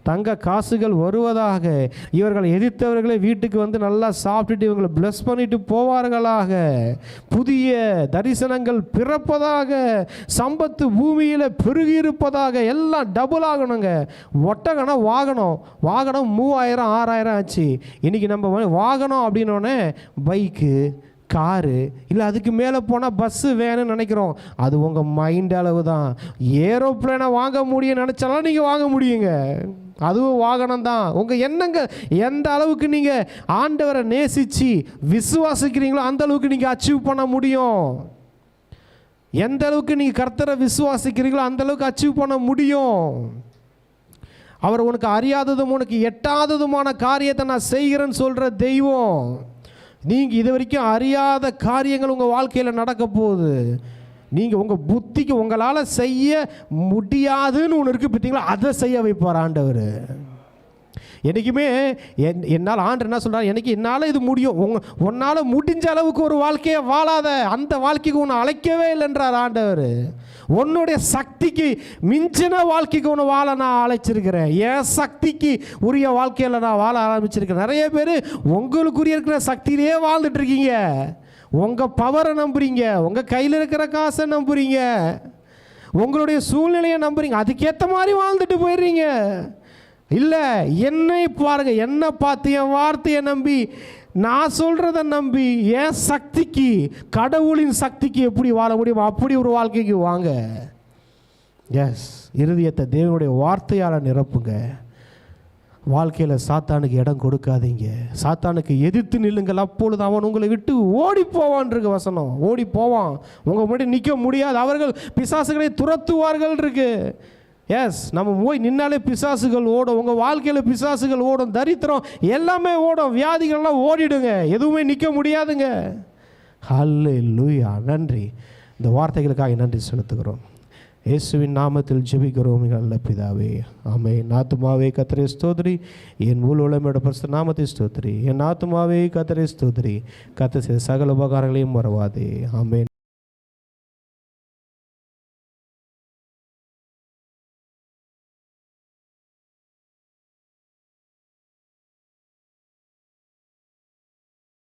தங்க காசுகள் வருவதாக, இவர்கள் எதிர்த்தவர்களே வீட்டுக்கு வந்து நல்லா சாப்பிட்டுட்டு இவங்களை பிளஸ் பண்ணிட்டு போவார்களாக, புதிய தரிசனங்கள் பிறப்பதாக, சம்பத்து பூமியில் பெருகி இருப்பதாக, எல்லாம் டபுள் ஆகணுங்க. ஒட்டகனா வாகனம் 3000 6000 ஆச்சு. இன்றைக்கி நம்ம வாகனம் அப்படின்னோடனே பைக்கு, காரு, இல்லை அதுக்கு மேலே போனால் பஸ்ஸு வேணும்னு நினைக்கிறோம். அது உங்கள் மைண்ட் அளவு தான். ஏரோப்ளேனை வாங்க முடியும் நினச்சாலும் நீங்கள் வாங்க முடியுங்க, அதுவும் வாகனம் தான். உங்கள் எண்ணங்க எந்த அளவுக்கு நீங்கள் ஆண்டவரை நேசித்து விசுவாசிக்கிறீங்களோ அந்த அளவுக்கு நீங்கள் அச்சீவ் பண்ண முடியும். எந்த அளவுக்கு நீங்கள் கர்த்தரை விசுவாசிக்கிறீங்களோ அந்த அளவுக்கு அச்சீவ் பண்ண முடியும். அவர் உனக்கு அறியாததும் உனக்கு எட்டாததுமான காரியத்தை நான் செய்கிறேன்னு சொல்கிற தெய்வம். நீங்கள் இது வரைக்கும் அறியாத காரியங்கள் உங்கள் வாழ்க்கையில் நடக்க போகுது. நீங்கள் உங்கள் புத்திக்கு உங்களால் செய்ய முடியாதுன்னு ஒன்று இருக்குது பார்த்தீங்களா, அதை செய்ய வைப்பார் ஆண்டவர். என்றைக்குமே என்னால் ஆண்டவர் என்ன சொல்கிறார், எனக்கு என்னால் இது முடியும், உன்னால் முடிஞ்ச அளவுக்கு ஒரு வாழ்க்கையை வாழாத, அந்த வாழ்க்கைக்கு உன்னை அழைக்கவே இல்லைன்றார் ஆண்டவர். உன்னுடைய சக்திக்கு மிஞ்சின வாழ்க்கைக்கு ஒன்று வாழ நான் அழைச்சிருக்கிறேன். என் சக்திக்கு உரிய வாழ்க்கையில் நான் வாழ ஆரம்பிச்சிருக்கேன். நிறைய பேர் உங்களுக்குரிய இருக்கிற சக்தியிலே வாழ்ந்துட்டு இருக்கீங்க. உங்கள் பவரை நம்புறீங்க, உங்கள் கையில் இருக்கிற காசை நம்புறீங்க, உங்களுடைய சூழ்நிலையை நம்புறீங்க, அதுக்கேற்ற மாதிரி வாழ்ந்துட்டு போயிடுறீங்க. இல்லை, என்னை பாருங்க, என்னை பார்த்து என் வார்த்தையை நம்பி நான் சொல்கிறத நம்பி என் சக்திக்கு, கடவுளின் சக்திக்கு எப்படி வாழ முடியும் அப்படி ஒரு வாழ்க்கைக்கு வாங்க. எஸ், இருதயத்தை தேவனுடைய வார்த்தையால் நிரப்புங்க. வாழ்க்கையில் சாத்தானுக்கு இடம் கொடுக்காதீங்க. சாத்தானுக்கு எதிர்த்து நில்லுங்கள், அப்பொழுது அவன் உங்களை விட்டு ஓடி போவான் இருக்கு வசனம். ஓடி போவான், உங்கள் முன்னாடி நிற்க முடியாது. அவர்கள் பிசாசுகளை துரத்துவார்கள் இருக்கு. எஸ், நம்ம போய் நின்னாலே பிசாசுகள் ஓடும். உங்கள் வாழ்க்கையில் பிசாசுகள் ஓடும், தரித்திரம் எல்லாமே ஓடும், வியாதிகள்லாம் ஓடிடுங்க, எதுவுமே நிற்க முடியாதுங்க. ஹல்லேலூயா. நன்றி, இந்த வார்த்தைகளுக்காக நன்றி செலுத்துகிறோம். இயேசுவின் நாமத்தில் ஜெபிக்கிறோம் நல்ல பிதாவே, ஆமென். ஆத்துமாவே கர்த்தரை ஸ்தோத்திரி, என் உலகமோட பரிசுத்த நாமத்தை ஸ்தோத்திரி. என் ஆத்துமாவே கர்த்தரை ஸ்தோத்திரி, கர்த்தர் செய்த சகல உபகாரங்களையும் மறவாதே. ஆமென்.